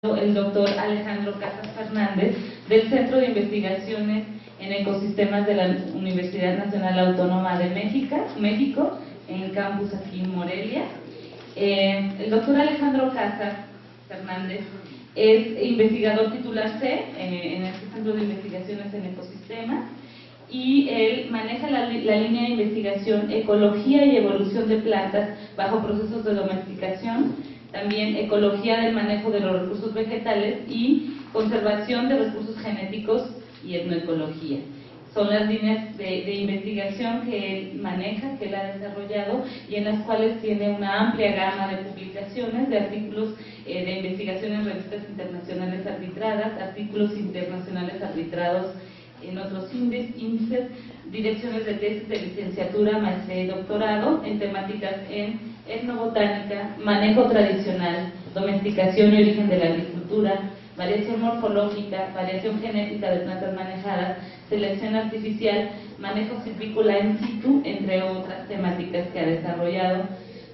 el doctor Alejandro Casas Fernández, del Centro de Investigaciones en Ecosistemas de la Universidad Nacional Autónoma de México, en campus aquí en Morelia. El doctor Alejandro Casas Fernández es investigador titular C en este Centro de Investigaciones en Ecosistemas, y él maneja la línea de investigación Ecología y Evolución de Plantas bajo procesos de domesticación, también Ecología del manejo de los recursos vegetales y Conservación de recursos genéticos y Etnoecología. Son las líneas de investigación que él maneja, que él ha desarrollado, y en las cuales tiene una amplia gama de publicaciones, de artículos de investigación en revistas internacionales arbitradas, artículos internacionales arbitrados en otros índices, direcciones de tesis de licenciatura, maestría y doctorado en temáticas en etnobotánica, manejo tradicional, domesticación y origen de la agricultura, variación morfológica, variación genética de plantas manejadas, selección artificial, manejo silvícola in situ, entre otras temáticas que ha desarrollado.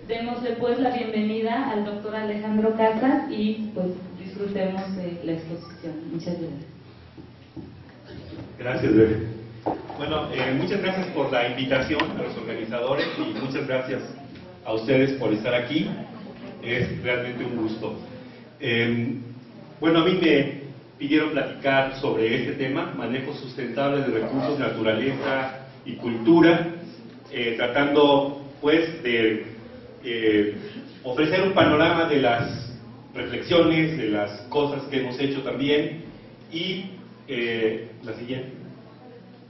Démosle pues la bienvenida al doctor Alejandro Casas y pues disfrutemos de la exposición. Muchas gracias. Gracias, Bebe. Bueno, muchas gracias por la invitación a los organizadores y muchas gracias a ustedes por estar aquí. Es realmente un gusto. Bueno, a mí me pidieron platicar sobre este tema, manejo sustentable de recursos, naturaleza y cultura, tratando pues de ofrecer un panorama de las reflexiones, de las cosas que hemos hecho también. Y la siguiente.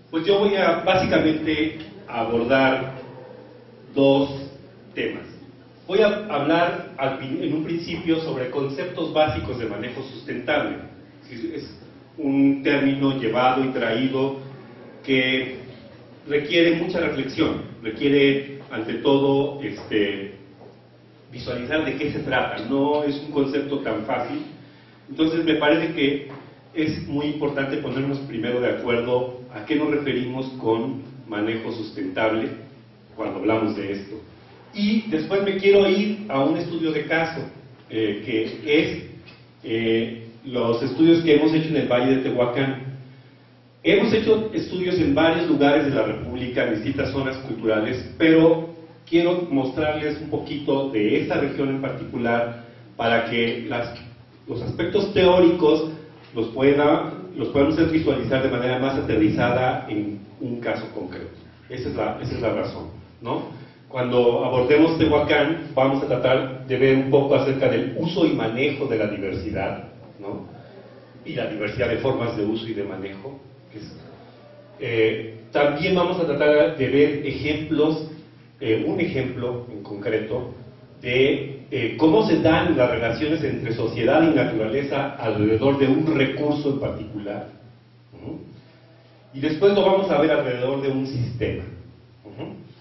Pues yo voy a básicamente abordar dos temas. Voy a hablar en un principio sobre conceptos básicos de manejo sustentable. Es un término llevado y traído que requiere mucha reflexión, requiere ante todo visualizar de qué se trata. No es un concepto tan fácil. Entonces me parece que es muy importante ponernos primero de acuerdo a qué nos referimos con manejo sustentable cuando hablamos de esto. Y después me quiero ir a un estudio de caso, que es los estudios que hemos hecho en el Valle de Tehuacán. Hemos hecho estudios en varios lugares de la República, en distintas zonas culturales, pero quiero mostrarles un poquito de esta región en particular para que los aspectos teóricos los podemos visualizar de manera más aterrizada en un caso concreto. Esa es la razón, ¿no? Cuando abordemos Tehuacán, vamos a tratar de ver un poco acerca del uso y manejo de la diversidad, ¿no? Y la diversidad de formas de uso y de manejo. También vamos a tratar de ver ejemplos, un ejemplo en concreto, de cómo se dan las relaciones entre sociedad y naturaleza alrededor de un recurso en particular. Y después lo vamos a ver alrededor de un sistema,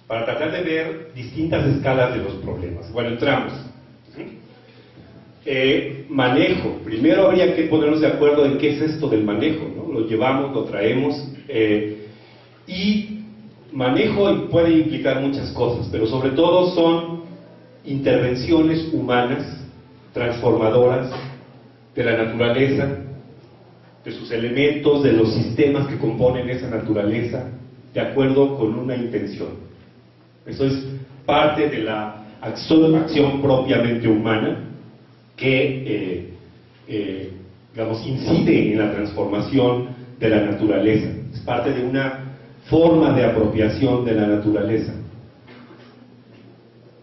para tratar de ver distintas escalas de los problemas. Bueno, entramos. Manejo. Primero habría que ponernos de acuerdo en qué es esto del manejo, ¿no? Lo llevamos, lo traemos, y manejo puede implicar muchas cosas, pero sobre todo son intervenciones humanas transformadoras de la naturaleza, de sus elementos, de los sistemas que componen esa naturaleza, de acuerdo con una intención. Eso es parte de la acción propiamente humana que, digamos, incide en la transformación de la naturaleza. Es parte de una forma de apropiación de la naturaleza.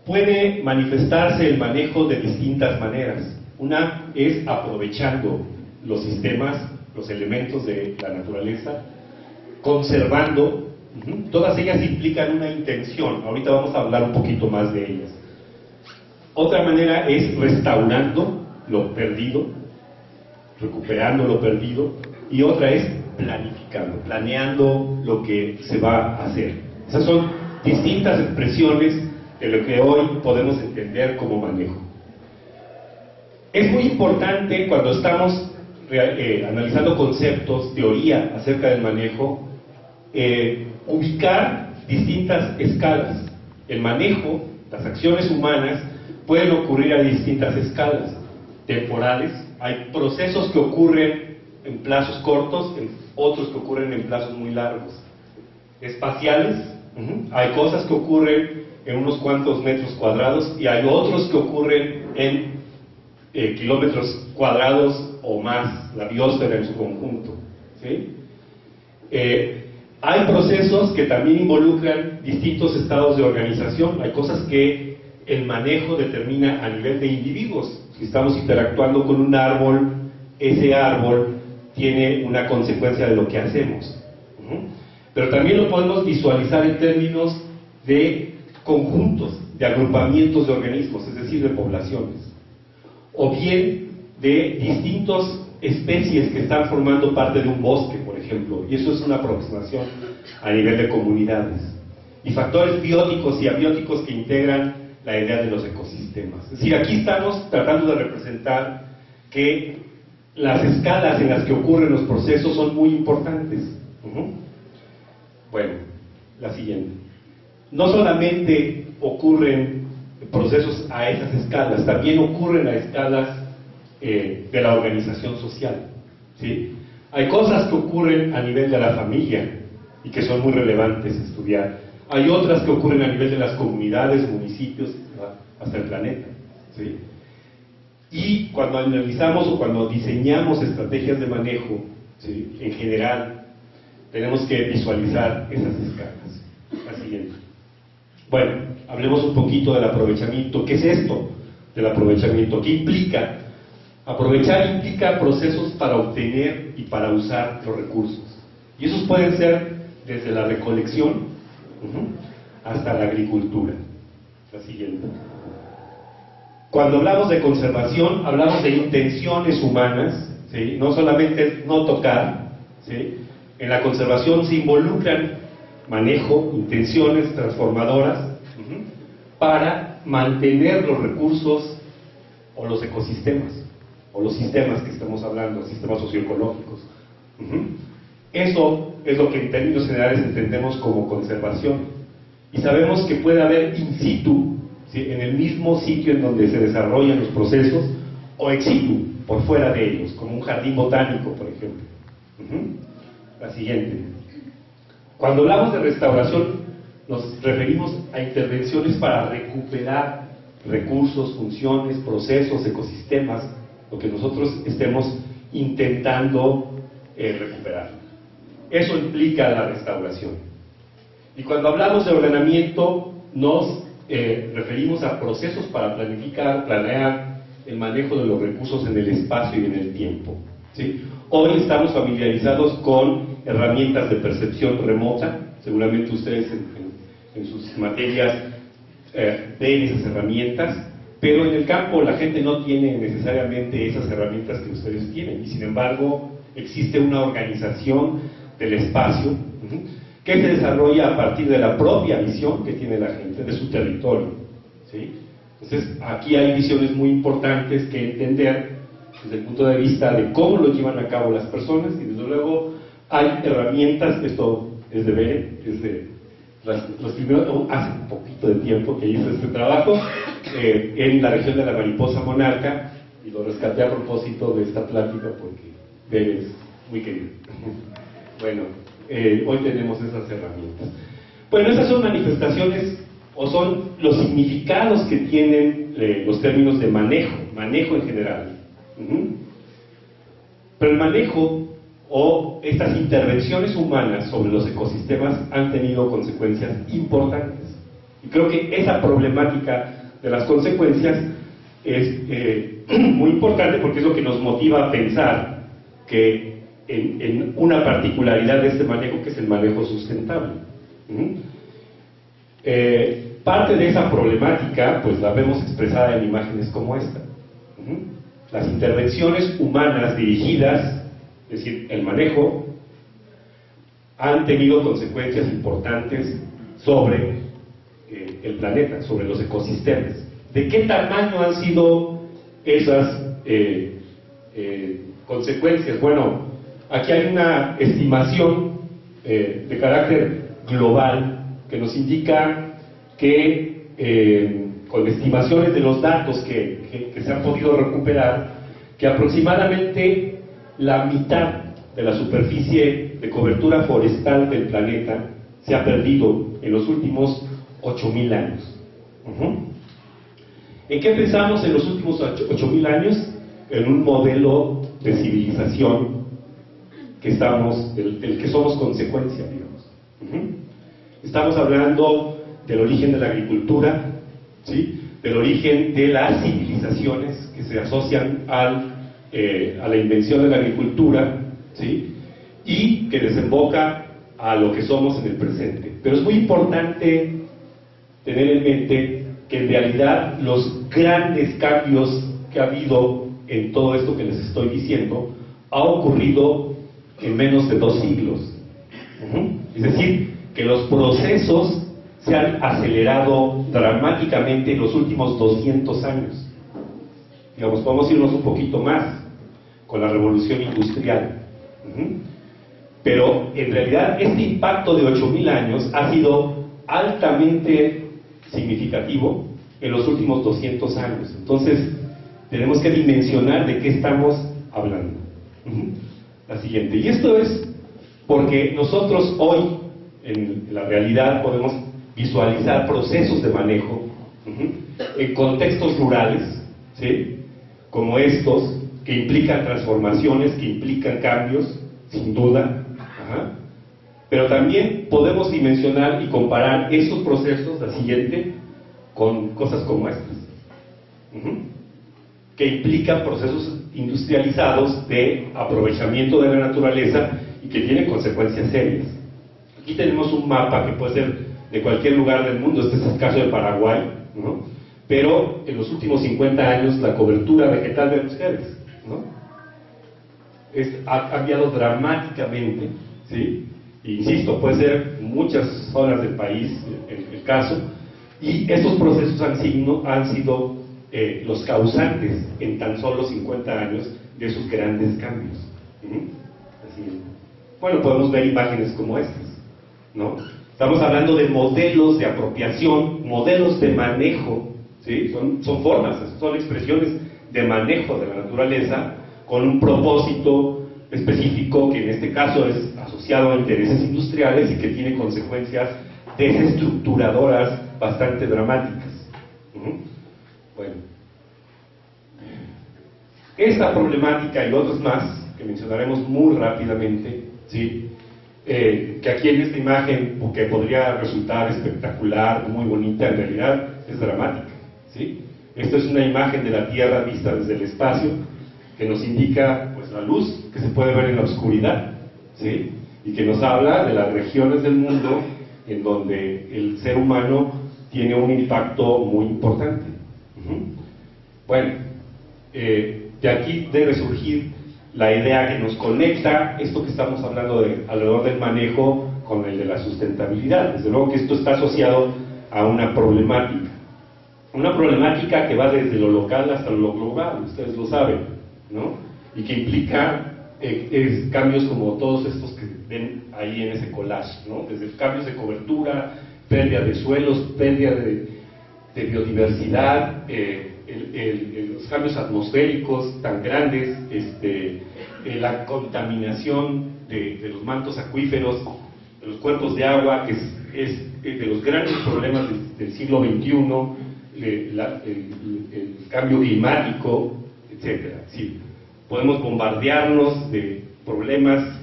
Puede manifestarse el manejo de distintas maneras. Una es aprovechando los sistemas, los elementos de la naturaleza, conservando. Todas ellas implican una intención. Ahorita vamos a hablar un poquito más de ellas. Otra manera es restaurando lo perdido, recuperando lo perdido. Y otra es planificando, planeando lo que se va a hacer. Esas son distintas expresiones de lo que hoy podemos entender como manejo. Es muy importante cuando estamos analizando conceptos, teoría acerca del manejo, ubicar distintas escalas. El manejo, las acciones humanas, pueden ocurrir a distintas escalas, temporales, Hay procesos que ocurren en plazos cortos, otros que ocurren en plazos muy largos. Espaciales, hay cosas que ocurren en unos cuantos metros cuadrados y hay otros que ocurren en kilómetros cuadrados o más, la biosfera en su conjunto, ¿sí? Hay procesos que también involucran distintos estados de organización. Hay cosas que el manejo determina a nivel de individuos. Si estamos interactuando con un árbol, ese árbol tiene una consecuencia de lo que hacemos. Pero también lo podemos visualizar en términos de conjuntos, de agrupamientos de organismos, es decir, de poblaciones. O bien de distintas especies que están formando parte de un bosque, por ejemplo, y eso es una aproximación a nivel de comunidades. Y factores bióticos y abióticos que integran la idea de los ecosistemas. Es decir, aquí estamos tratando de representar que las escalas en las que ocurren los procesos son muy importantes. Bueno, la siguiente. No solamente ocurren procesos a esas escalas, también ocurren a escalas de la organización social, ¿sí? Hay cosas que ocurren a nivel de la familia y que son muy relevantes estudiar. Hay otras que ocurren a nivel de las comunidades, municipios, hasta el planeta, ¿sí? Y cuando analizamos o cuando diseñamos estrategias de manejo, ¿sí?, en general, tenemos que visualizar esas escalas. La siguiente. Bueno, hablemos un poquito del aprovechamiento. ¿Qué es esto del aprovechamiento? ¿Qué implica? Aprovechar implica procesos para obtener y para usar los recursos. Y esos pueden ser desde la recolección hasta la agricultura. La siguiente. Cuando hablamos de conservación, hablamos de intenciones humanas, ¿sí? No solamente no tocar, ¿sí? En la conservación se involucran manejo, intenciones transformadoras para mantener los recursos o los ecosistemas, o los sistemas que estamos hablando, sistemas socioecológicos. Eso es lo que en términos generales entendemos como conservación. Y sabemos que puede haber in situ, ¿sí?, en el mismo sitio en donde se desarrollan los procesos, o ex situ, por fuera de ellos, como un jardín botánico, por ejemplo. La siguiente. Cuando hablamos de restauración, nos referimos a intervenciones para recuperar recursos, funciones, procesos, ecosistemas, lo que nosotros estemos intentando recuperar. Eso implica la restauración. Y cuando hablamos de ordenamiento, nos referimos a procesos para planificar, planear el manejo de los recursos en el espacio y en el tiempo, ¿sí? Hoy estamos familiarizados con herramientas de percepción remota. Seguramente ustedes en sus materias ven esas herramientas, pero en el campo la gente no tiene necesariamente esas herramientas que ustedes tienen, y sin embargo existe una organización del espacio que se desarrolla a partir de la propia visión que tiene la gente de su territorio, ¿sí? Entonces aquí hay visiones muy importantes que entender desde el punto de vista de cómo lo llevan a cabo las personas, y desde luego hay herramientas. Esto es de Beren, es de los primeros, hace un poquito de tiempo que hice este trabajo en la región de la mariposa monarca, y lo rescaté a propósito de esta plática porque Beren es muy querido. Bueno, hoy tenemos esas herramientas. Bueno, esas son manifestaciones o son los significados que tienen los términos de manejo en general. Pero el manejo o estas intervenciones humanas sobre los ecosistemas han tenido consecuencias importantes. Y creo que esa problemática de las consecuencias es muy importante, porque es lo que nos motiva a pensar que en una particularidad de este manejo, que es el manejo sustentable. Parte de esa problemática pues la vemos expresada en imágenes como esta. Las intervenciones humanas dirigidas, es decir, el manejo, han tenido consecuencias importantes sobre el planeta, sobre los ecosistemas. ¿De qué tamaño han sido esas consecuencias? Bueno, aquí hay una estimación de carácter global que nos indica que con estimaciones de los datos que se han podido recuperar, que aproximadamente la mitad de la superficie de cobertura forestal del planeta se ha perdido en los últimos 8.000 años. ¿En qué pensamos en los últimos 8.000 años? En un modelo de civilización del que somos consecuencia, digamos. Estamos hablando del origen de la agricultura, ¿sí? Del origen de las civilizaciones que se asocian a la invención de la agricultura, ¿sí? Y que desemboca a lo que somos en el presente. Pero es muy importante tener en mente que en realidad los grandes cambios que ha habido en todo esto que les estoy diciendo ha ocurrido en menos de 2 siglos. Es decir, que los procesos se han acelerado dramáticamente en los últimos 200 años. Digamos, podemos irnos un poquito más con la revolución industrial. Pero en realidad este impacto de 8.000 años ha sido altamente significativo en los últimos 200 años. Entonces, tenemos que dimensionar de qué estamos hablando. La siguiente. Y esto es porque nosotros hoy, en la realidad, podemos visualizar procesos de manejo en contextos rurales, ¿sí? Como estos, que implican transformaciones, que implican cambios, sin duda. Pero también podemos dimensionar y comparar esos procesos, la siguiente, con cosas como estas, que implican procesos industrializados de aprovechamiento de la naturaleza y que tienen consecuencias serias. Aquí tenemos un mapa que puede ser de cualquier lugar del mundo. Este es el caso de Paraguay, ¿no? Pero en los últimos 50 años la cobertura vegetal de ustedes, ¿no? Ha cambiado dramáticamente, ¿sí? Insisto, puede ser muchas zonas del país el caso, y estos procesos han sido los causantes en tan solo 50 años de esos grandes cambios. Así, bueno, podemos ver imágenes como estas, ¿no? Estamos hablando de modelos de apropiación, modelos de manejo, ¿sí? Son formas, son expresiones de manejo de la naturaleza con un propósito específico que en este caso es asociado a intereses industriales y que tiene consecuencias desestructuradoras bastante dramáticas. Bueno, esta problemática y otras más que mencionaremos muy rápidamente, ¿sí? Que aquí en esta imagen, que podría resultar espectacular, muy bonita, en realidad es dramática, ¿sí? Esta es una imagen de la Tierra vista desde el espacio, que nos indica pues la luz que se puede ver en la oscuridad, ¿sí? Y que nos habla de las regiones del mundo en donde el ser humano tiene un impacto muy importante. Bueno, de aquí debe surgir la idea que nos conecta esto que estamos hablando alrededor del manejo con el de la sustentabilidad. Desde luego que esto está asociado a una problemática que va desde lo local hasta lo global, ustedes lo saben, ¿no? Y que implica cambios como todos estos que ven ahí en ese collage, ¿no? Desde cambios de cobertura, pérdida de suelos, pérdida de biodiversidad, los cambios atmosféricos tan grandes, la contaminación de los mantos acuíferos, de los cuerpos de agua, que es de los grandes problemas del siglo XXI, el cambio climático, etcétera. Sí, podemos bombardearnos de problemas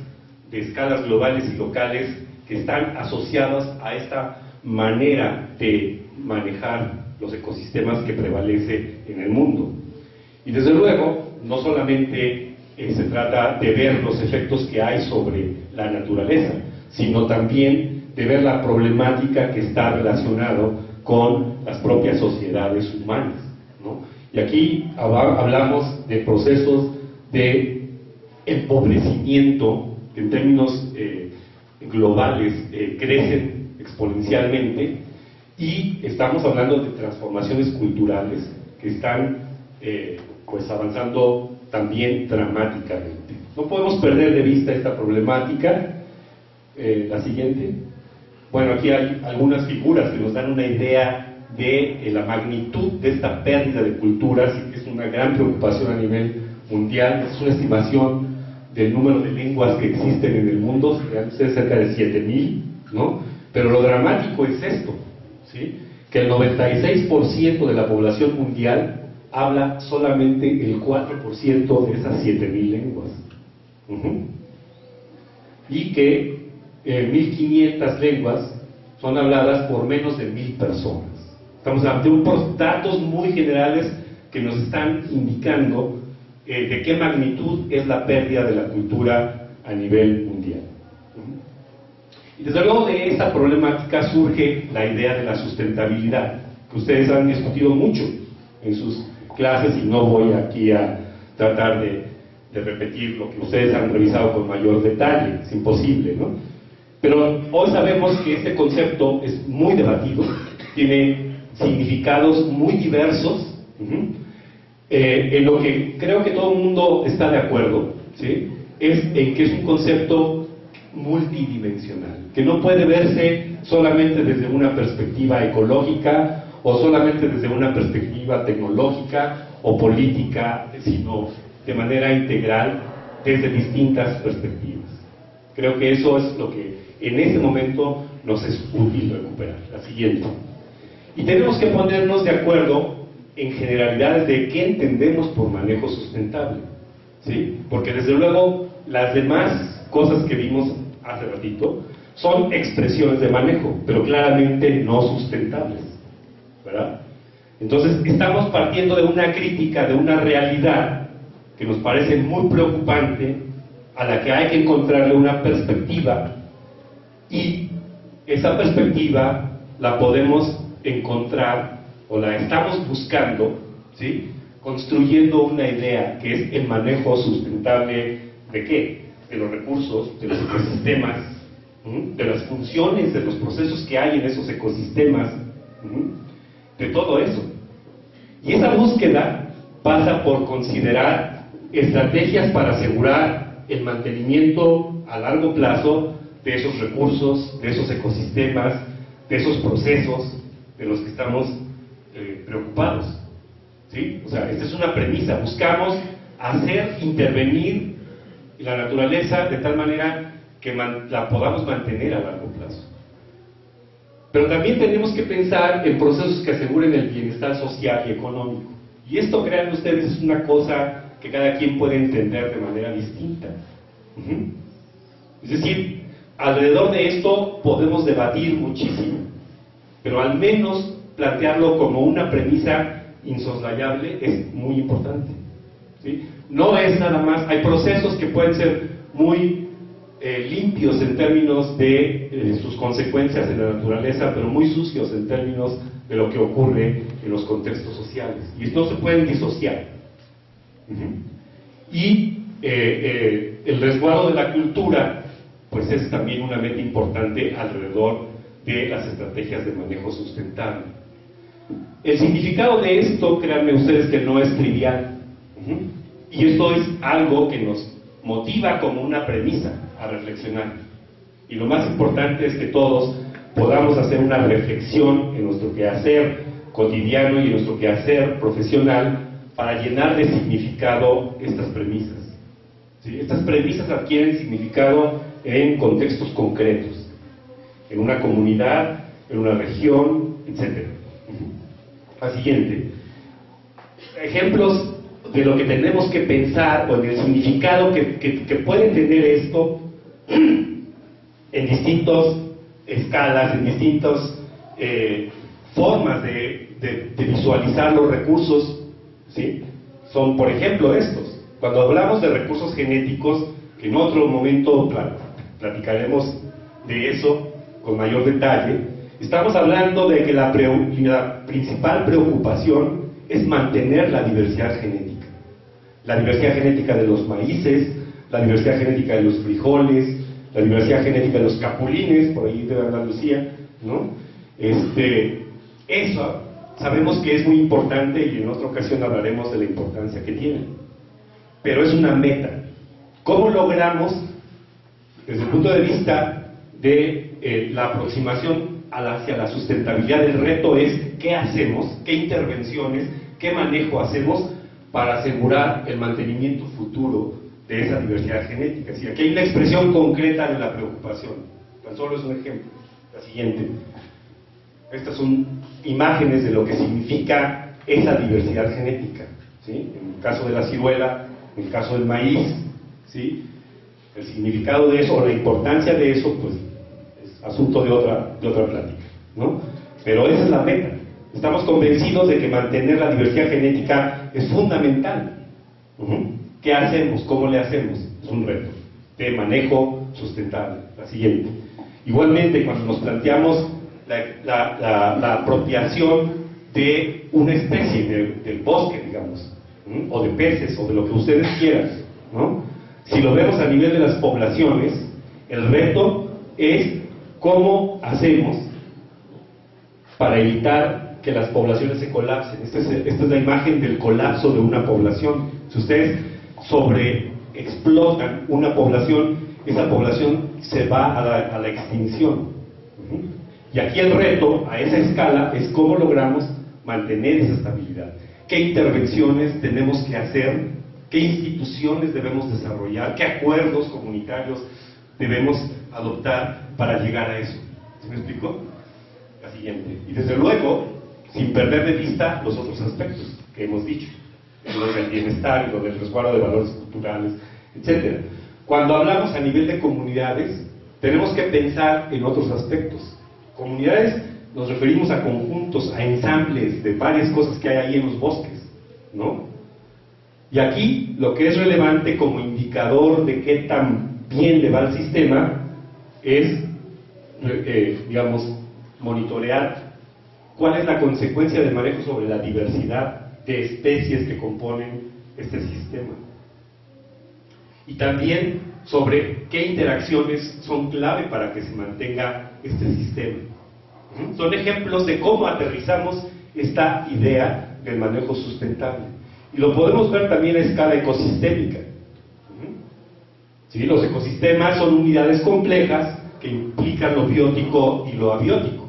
de escalas globales y locales que están asociados a esta manera de manejar los ecosistemas que prevalece en el mundo. Y desde luego, no solamente se trata de ver los efectos que hay sobre la naturaleza, sino también de ver la problemática que está relacionado con las propias sociedades humanas, ¿no? Y aquí hablamos de procesos de empobrecimiento que en términos globales crecen exponencialmente, y estamos hablando de transformaciones culturales que están pues avanzando también dramáticamente. No podemos perder de vista esta problemática. La siguiente. Bueno, aquí hay algunas figuras que nos dan una idea de la magnitud de esta pérdida de culturas, y que es una gran preocupación a nivel mundial, es una estimación del número de lenguas que existen en el mundo, es cerca de 7,000, ¿no? Pero lo dramático es esto, ¿sí? Que el 96% de la población mundial habla solamente el 4% de esas 7,000 lenguas. Y que 1.500 lenguas son habladas por menos de 1.000 personas. Estamos ante datos muy generales que nos están indicando de qué magnitud es la pérdida de la cultura a nivel mundial. Y desde luego de esta problemática surge la idea de la sustentabilidad, que ustedes han discutido mucho en sus clases, y no voy aquí a tratar de repetir lo que ustedes han revisado con mayor detalle, es imposible, ¿no? Pero hoy sabemos que este concepto es muy debatido, tiene significados muy diversos, en lo que creo que todo el mundo está de acuerdo, ¿sí? Es en que es un concepto multidimensional, que no puede verse solamente desde una perspectiva ecológica o solamente desde una perspectiva tecnológica o política, sino de manera integral desde distintas perspectivas. Creo que eso es lo que en este momento nos es útil recuperar. La siguiente. Y tenemos que ponernos de acuerdo en generalidades de qué entendemos por manejo sustentable, ¿sí? Porque desde luego las demás cosas que vimos hace ratito son expresiones de manejo, pero claramente no sustentables, ¿verdad? Entonces estamos partiendo de una crítica, de una realidad que nos parece muy preocupante, a la que hay que encontrarle una perspectiva, y esa perspectiva la podemos encontrar, o la estamos buscando, ¿sí? Construyendo una idea que es el manejo sustentable ¿de qué? De los recursos, de los ecosistemas, de las funciones, de los procesos que hay en esos ecosistemas, de todo eso. Y esa búsqueda pasa por considerar estrategias para asegurar el mantenimiento a largo plazo de esos recursos, de esos ecosistemas, de esos procesos de los que estamos preocupados, ¿sí? O sea, esta es una premisa. Buscamos hacer intervenir la naturaleza de tal manera que la podamos mantener a largo plazo. Pero también tenemos que pensar en procesos que aseguren el bienestar social y económico. Y esto, crean ustedes, es una cosa que cada quien puede entender de manera distinta. Es decir, alrededor de esto podemos debatir muchísimo, pero al menos plantearlo como una premisa insoslayable es muy importante, ¿sí? No es nada más, hay procesos que pueden ser muy limpios en términos de sus consecuencias en la naturaleza, pero muy sucios en términos de lo que ocurre en los contextos sociales, y no se pueden disociar. Y el resguardo de la cultura pues es también una meta importante alrededor de las estrategias de manejo sustentable. El significado de esto, créanme ustedes que no es trivial, y esto es algo que nos motiva como una premisa a reflexionar, y lo más importante es que todos podamos hacer una reflexión en nuestro quehacer cotidiano y en nuestro quehacer profesional para llenar de significado estas premisas, ¿sí? Estas premisas adquieren significado en contextos concretos, en una comunidad, en una región, etc. La siguiente. Ejemplos de lo que tenemos que pensar, o en el significado que puede tener esto en distintas escalas, en distintas formas de visualizar los recursos, ¿sí? Son, por ejemplo, estos. Cuando hablamos de recursos genéticos, que en otro momento platicaremos de eso con mayor detalle, estamos hablando de que la principal preocupación es mantener la diversidad genética. La diversidad genética de los maíces, la diversidad genética de los frijoles, la diversidad genética de los capulines, por ahí de Andalucía, ¿no? Eso sabemos que es muy importante, y en otra ocasión hablaremos de la importancia que tiene. Pero es una meta. ¿Cómo logramos, desde el punto de vista de la aproximación hacia la sustentabilidad? El reto es qué hacemos, qué intervenciones, qué manejo hacemos para asegurar el mantenimiento futuro de esa diversidad genética. Es decir, aquí hay una expresión concreta de la preocupación. Tan solo es un ejemplo. La siguiente. Estas son imágenes de lo que significa esa diversidad genética, ¿sí? En el caso de la ciruela, en el caso del maíz, ¿sí? El significado de eso, o la importancia de eso, pues es asunto de otra plática, ¿no? Pero esa es la meta. Estamos convencidos de que mantener la diversidad genética es fundamental. ¿Qué hacemos? ¿Cómo le hacemos? Es un reto de manejo sustentable. La siguiente. Igualmente, cuando nos planteamos la apropiación de una especie del bosque, digamos, o de peces, o de lo que ustedes quieran, ¿no? Si lo vemos a nivel de las poblaciones, el reto es cómo hacemos para evitar que las poblaciones se colapsen. Esta es la imagen del colapso de una población. Si ustedes sobreexplotan una población, esa población se va a la extinción. Y aquí el reto, a esa escala, es cómo logramos mantener esa estabilidad. ¿Qué intervenciones tenemos que hacer? ¿Qué instituciones debemos desarrollar? ¿Qué acuerdos comunitarios debemos adoptar para llegar a eso? ¿Sí me explico? La siguiente. Y desde luego, sin perder de vista los otros aspectos que hemos dicho, lo del bienestar y lo del resguardo de valores culturales, etc. Cuando hablamos a nivel de comunidades, tenemos que pensar en otros aspectos. Comunidades nos referimos a conjuntos, a ensambles de varias cosas que hay ahí en los bosques, ¿no? Y aquí lo que es relevante como indicador de qué tan bien le va al sistema es, digamos, monitorear cuál es la consecuencia del manejo sobre la diversidad de especies que componen este sistema. Y también sobre qué interacciones son clave para que se mantenga este sistema. Son ejemplos de cómo aterrizamos esta idea del manejo sustentable. Y lo podemos ver también a escala ecosistémica. ¿Sí? Los ecosistemas son unidades complejas que implican lo biótico y lo abiótico.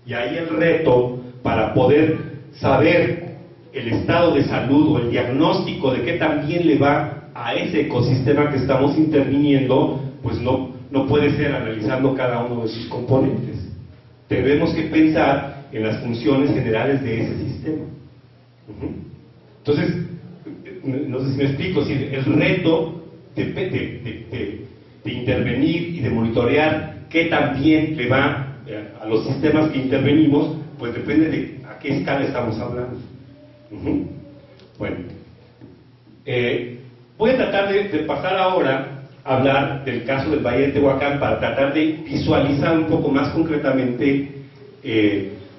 Y ahí el reto para poder saber el estado de salud o el diagnóstico de qué tan bien le va a ese ecosistema que estamos interviniendo, pues no puede ser analizando cada uno de sus componentes. Tenemos que pensar en las funciones generales de ese sistema. Entonces, no sé si me explico, si el reto de intervenir y de monitorear qué tan bien le va a los sistemas que intervenimos, pues depende de a qué escala estamos hablando. Bueno, voy a tratar de pasar ahora a hablar del caso del Valle de Tehuacán para tratar de visualizar un poco más concretamente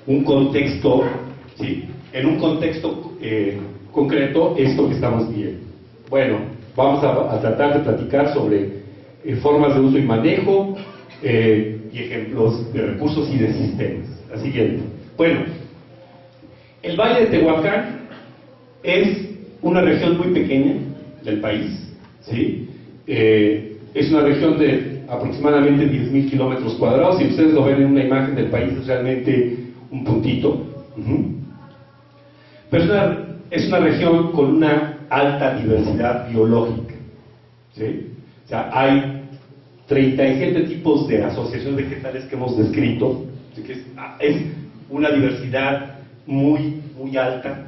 un contexto, ¿sí? En un contexto concreto esto que estamos viendo. Bueno, vamos a tratar de platicar sobre formas de uso y manejo y ejemplos de recursos y de sistemas. La siguiente. Bueno, el Valle de Tehuacán es una región muy pequeña del país, ¿sí? Es una región de aproximadamente 10.000 kilómetros cuadrados. Si ustedes lo ven en una imagen del país, es realmente un puntito. Pero es una región con una alta diversidad biológica, ¿sí? O sea, hay 37 tipos de asociaciones vegetales que hemos descrito, ¿sí? Que es una diversidad muy alta.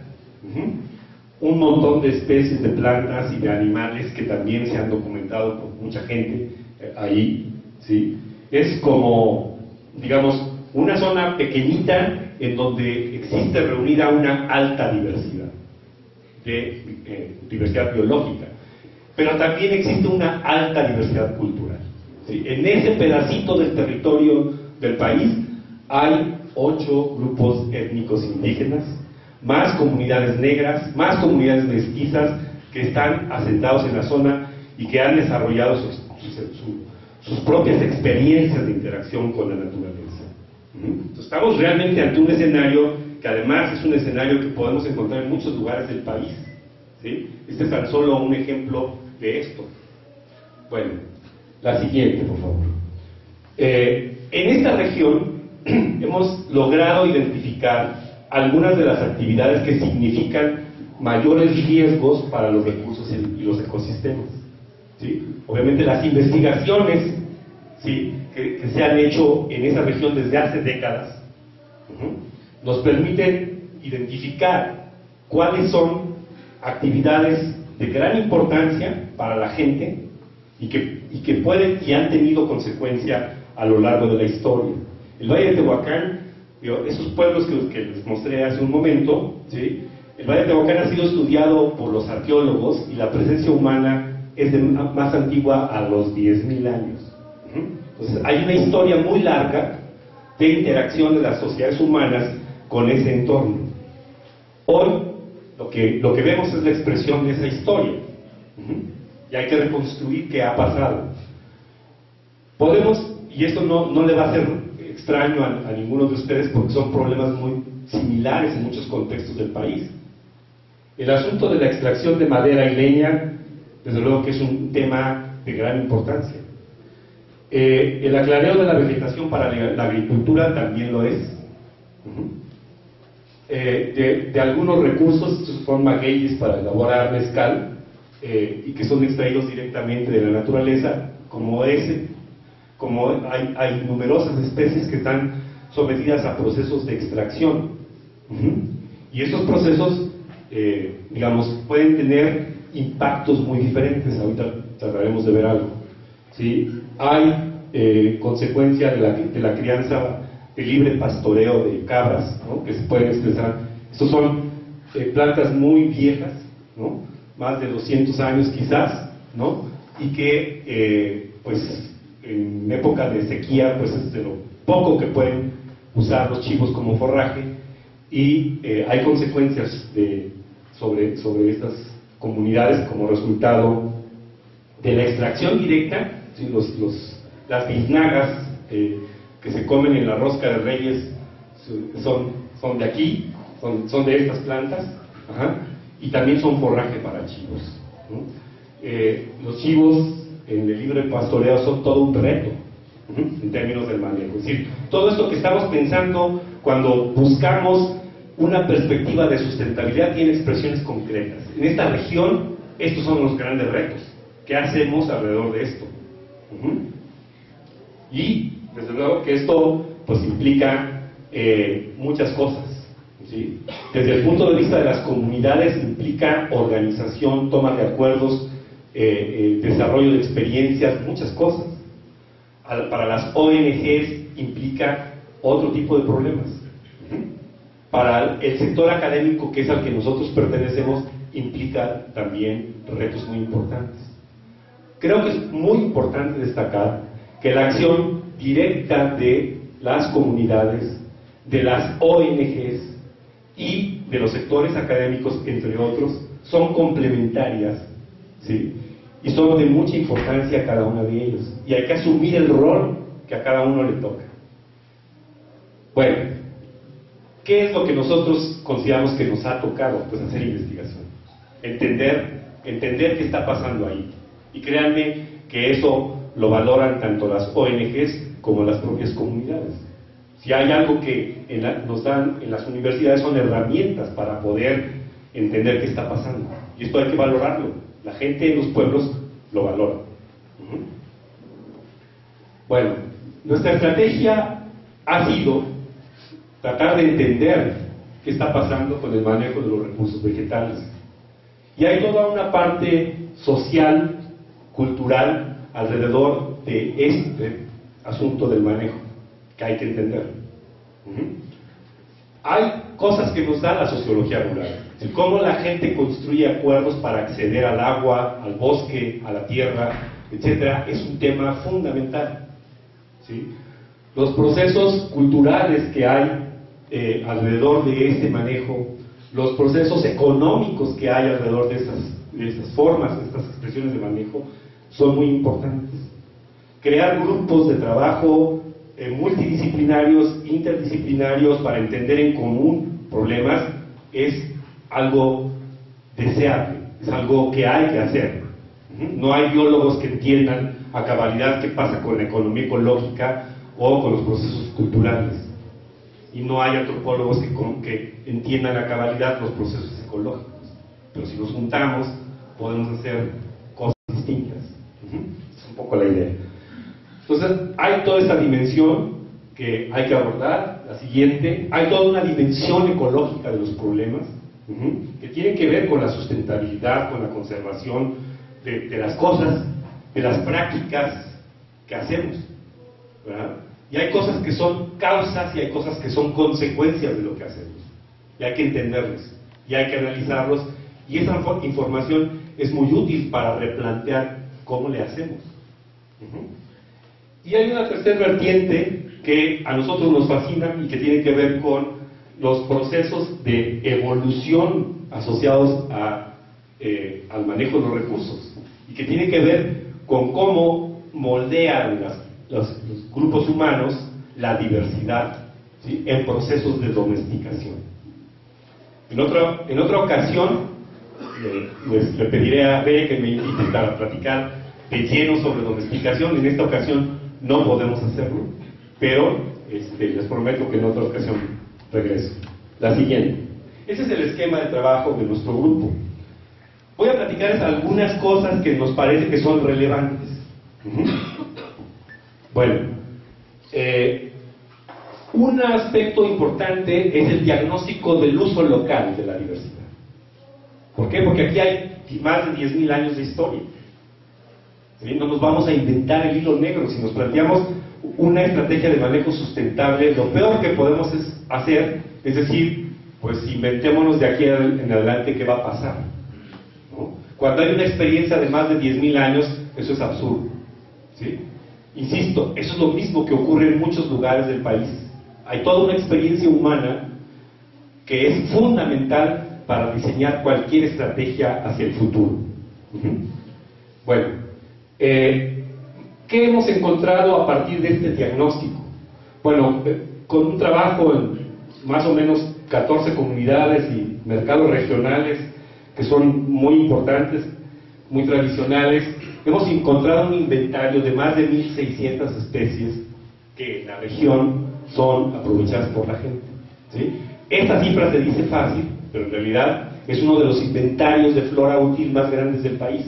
Un montón de especies de plantas y de animales que también se han documentado por mucha gente ahí, ¿sí? Es como, digamos, una zona pequeñita en donde existe reunida una alta diversidad de diversidad biológica, pero también existe una alta diversidad cultural, ¿sí? En ese pedacito del territorio del país hay 8 grupos étnicos indígenas, más comunidades negras, más comunidades mestizas que están asentados en la zona y que han desarrollado sus propias experiencias de interacción con la naturaleza. Entonces, estamos realmente ante un escenario que además es un escenario que podemos encontrar en muchos lugares del país, ¿sí? Este es tan solo un ejemplo de esto. Bueno, la siguiente, por favor. En esta región hemos logrado identificar algunas de las actividades que significan mayores riesgos para los recursos y los ecosistemas, ¿sí? Obviamente las investigaciones, ¿sí?, que se han hecho en esa región desde hace décadas, nos permiten identificar cuáles son actividades de gran importancia para la gente y que pueden y han tenido consecuencia a lo largo de la historia. El Valle de Tehuacán, esos pueblos que les mostré hace un momento, ¿sí?, el Valle de Tehuacán ha sido estudiado por los arqueólogos y la presencia humana es más antigua a los 10.000 años. Entonces hay una historia muy larga de interacción de las sociedades humanas con ese entorno. Hoy lo que vemos es la expresión de esa historia, y hay que reconstruir qué ha pasado. Podemos, y esto no le va a ser extraño a ninguno de ustedes porque son problemas muy similares en muchos contextos del país. El asunto de la extracción de madera y leña, desde luego que es un tema de gran importancia. El aclareo de la vegetación para la agricultura también lo es. De algunos recursos, son magueyes para elaborar mezcal, y que son extraídos directamente de la naturaleza, como hay numerosas especies que están sometidas a procesos de extracción. Y estos procesos, digamos, pueden tener impactos muy diferentes. Ahorita trataremos de ver algo, ¿sí? Hay consecuencia de la crianza de libre pastoreo de cabras, ¿no?, que se pueden expresar. Estos son plantas muy viejas, ¿no?, más de 200 años quizás, ¿no?, y que pues en época de sequía pues es de lo poco que pueden usar los chivos como forraje, y hay consecuencias sobre estas comunidades como resultado de la extracción directa, ¿sí? Las biznagas que se comen en la rosca de Reyes son de aquí, son de estas plantas, y también son forraje para chivos, ¿no? Los chivos en el libre pastoreo son todo un reto, en términos del manejo. Es decir, todo esto que estamos pensando cuando buscamos una perspectiva de sustentabilidad tiene expresiones concretas. En esta región, estos son los grandes retos. ¿Qué hacemos alrededor de esto? Y desde luego que esto pues implica muchas cosas, ¿sí? Desde el punto de vista de las comunidades implica organización, toma de acuerdos, desarrollo de experiencias, muchas cosas. Para las ONGs implica otro tipo de problemas. Para el sector académico, que es al que nosotros pertenecemos, implica también retos muy importantes. Creo que es muy importante destacar que la acción directa de las comunidades, de las ONGs y de los sectores académicos, entre otros, son complementarias, ¿sí? Y son de mucha importancia a cada uno de ellos, y hay que asumir el rol que a cada uno le toca. Bueno, ¿qué es lo que nosotros consideramos que nos ha tocado? Pues hacer investigación, entender qué está pasando ahí. Y créanme que eso lo valoran tanto las ONGs como las propias comunidades. Si hay algo que nos dan en las universidades son herramientas para poder entender qué está pasando. Y esto hay que valorarlo. La gente en los pueblos lo valora. Bueno, nuestra estrategia ha sido tratar de entender qué está pasando con el manejo de los recursos vegetales. Y hay toda una parte social, cultural, alrededor de este asunto del manejo que hay que entender. Hay cosas que nos da la sociología rural, cómo la gente construye acuerdos para acceder al agua, al bosque, a la tierra, etcétera, es un tema fundamental, ¿sí? Los procesos culturales que hay alrededor de este manejo, los procesos económicos que hay alrededor de estas formas, de estas expresiones de manejo, son muy importantes. Crear grupos de trabajo multidisciplinarios, interdisciplinarios, para entender en común problemas, es algo deseable, es algo que hay que hacer. No hay biólogos que entiendan a cabalidad qué pasa con la economía ecológica o con los procesos culturales, y no hay antropólogos que entiendan a cabalidad los procesos ecológicos. pero si nos juntamos podemos hacer cosas distintas. Es un poco la idea. Entonces, hay toda esta dimensión que hay que abordar. La siguiente, hay toda una dimensión ecológica de los problemas, que tiene que ver con la sustentabilidad, con la conservación de las cosas, de las prácticas que hacemos, ¿verdad? Y hay cosas que son causas y hay cosas que son consecuencias de lo que hacemos. Y hay que entenderlos, y hay que analizarlos, y esa información es muy útil para replantear cómo le hacemos. Y hay una tercera vertiente que a nosotros nos fascina y que tiene que ver con los procesos de evolución asociados al manejo de los recursos, y que tiene que ver con cómo moldean los grupos humanos la diversidad, ¿sí?, en procesos de domesticación. En otra ocasión, pues, le pediré a Bere que me invite para platicar de lleno sobre domesticación. En esta ocasión no podemos hacerlo, pero les prometo que en otra ocasión regreso. La siguiente. Ese es el esquema de trabajo de nuestro grupo. Voy a platicarles algunas cosas que nos parece que son relevantes. Bueno, un aspecto importante es el diagnóstico del uso local de la diversidad. ¿Por qué? Porque aquí hay más de 10.000 años de historia. ¿Sí? No nos vamos a inventar el hilo negro. Si nos planteamos una estrategia de manejo sustentable, lo peor que podemos hacer es decir, pues inventémonos de aquí en adelante qué va a pasar, ¿no? Cuando hay una experiencia de más de 10.000 años, eso es absurdo, ¿sí? Insisto, eso es lo mismo que ocurre en muchos lugares del país. Hay toda una experiencia humana que es fundamental para diseñar cualquier estrategia hacia el futuro. Bueno, ¿qué hemos encontrado a partir de este diagnóstico? Bueno, con un trabajo en más o menos 14 comunidades y mercados regionales que son muy importantes, muy tradicionales, hemos encontrado un inventario de más de 1.600 especies que en la región son aprovechadas por la gente, ¿sí? Esta cifra se dice fácil, pero en realidad es uno de los inventarios de flora útil más grandes del país.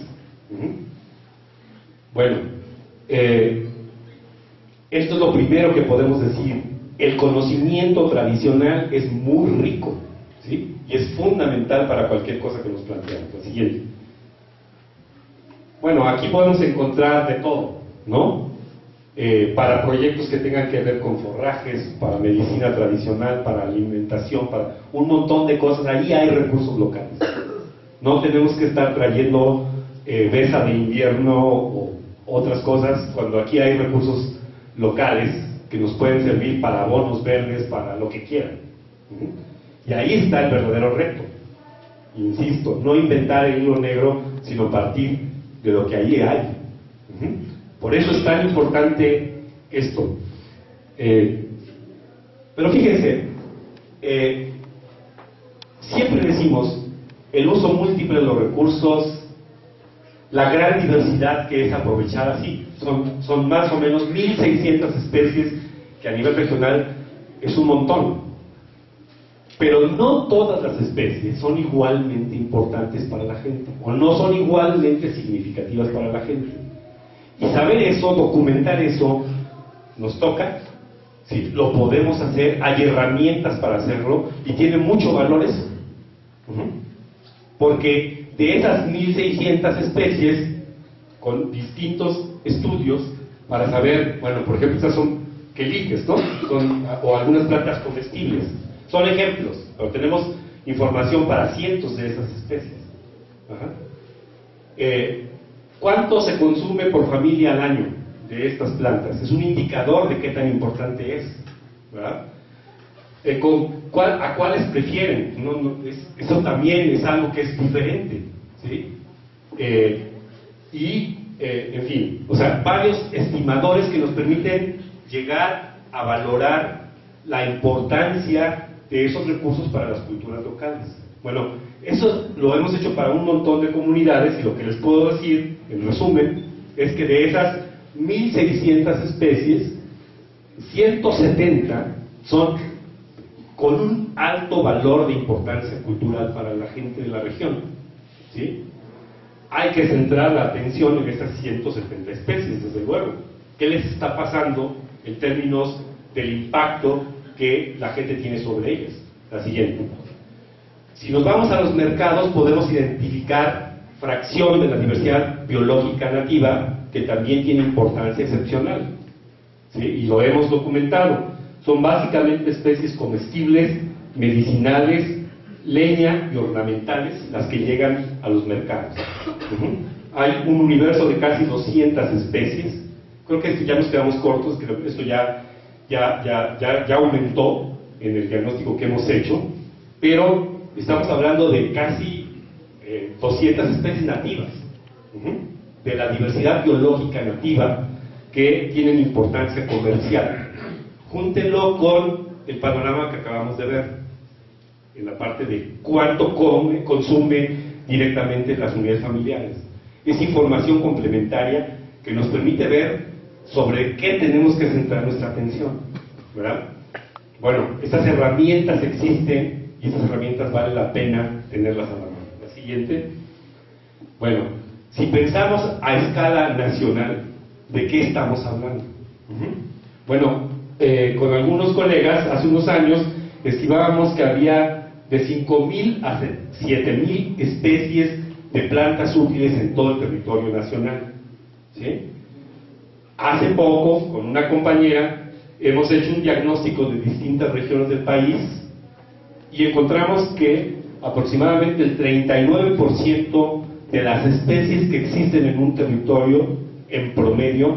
Bueno, esto es lo primero que podemos decir. El conocimiento tradicional es muy rico, ¿sí? Y es fundamental para cualquier cosa que nos planteamos. La siguiente. Bueno, aquí podemos encontrar de todo, ¿no? Para proyectos que tengan que ver con forrajes, para medicina tradicional, para alimentación, para un montón de cosas. Ahí hay recursos locales. No tenemos que estar trayendo besa de invierno o otras cosas, cuando aquí hay recursos locales que nos pueden servir para abonos verdes, para lo que quieran. Y ahí está el verdadero reto. Insisto, no inventar el hilo negro, sino partir de lo que allí hay. Por eso es tan importante esto. Pero fíjense, siempre decimos el uso múltiple de los recursos, la gran diversidad que es aprovechada, sí, son más o menos 1.600 especies, que a nivel regional es un montón. Pero no todas las especies son igualmente importantes para la gente, o no son igualmente significativas para la gente. Y saber eso, documentar eso, nos toca, sí, lo podemos hacer, hay herramientas para hacerlo, y tiene mucho valor eso. Porque de esas 1.600 especies, con distintos estudios, para saber, bueno, por ejemplo, estas son quelites, ¿no? O algunas plantas comestibles. Son ejemplos, pero tenemos información para cientos de esas especies. ¿Cuánto se consume por familia al año de estas plantas? Es un indicador de qué tan importante es, ¿verdad? ¿A cuáles prefieren? Eso también es algo que es diferente, ¿sí? En fin, o sea, varios estimadores que nos permiten llegar a valorar la importancia de esos recursos para las culturas locales. Bueno, eso lo hemos hecho para un montón de comunidades, y lo que les puedo decir, en resumen, es que de esas 1.600 especies, 170 son con un alto valor de importancia cultural para la gente de la región. ¿sí? Hay que centrar la atención en esas 170 especies, desde luego. ¿Qué les está pasando en términos del impacto que la gente tiene sobre ellas? La siguiente. Si nos vamos a los mercados, podemos identificar fracción de la diversidad biológica nativa que también tiene importancia excepcional, ¿sí? Y lo hemos documentado. Son básicamente especies comestibles, medicinales, leña y ornamentales las que llegan a los mercados. Hay un universo de casi 200 especies. Creo que ya nos quedamos cortos, creo que esto ya aumentó en el diagnóstico que hemos hecho, pero estamos hablando de casi 200 especies nativas, de la diversidad biológica nativa que tienen importancia comercial. Júntenlo con el panorama que acabamos de ver, en la parte de cuánto consume directamente las unidades familiares. Es información complementaria que nos permite ver sobre qué tenemos que centrar nuestra atención, ¿verdad? Bueno, estas herramientas existen y estas herramientas vale la pena tenerlas a la mano. La siguiente. Bueno, si pensamos a escala nacional, ¿de qué estamos hablando? Bueno, con algunos colegas hace unos años estimábamos que había de 5.000 a 7.000 especies de plantas útiles en todo el territorio nacional, ¿sí? Hace poco, con una compañera, hemos hecho un diagnóstico de distintas regiones del país y encontramos que aproximadamente el 39% de las especies que existen en un territorio, en promedio,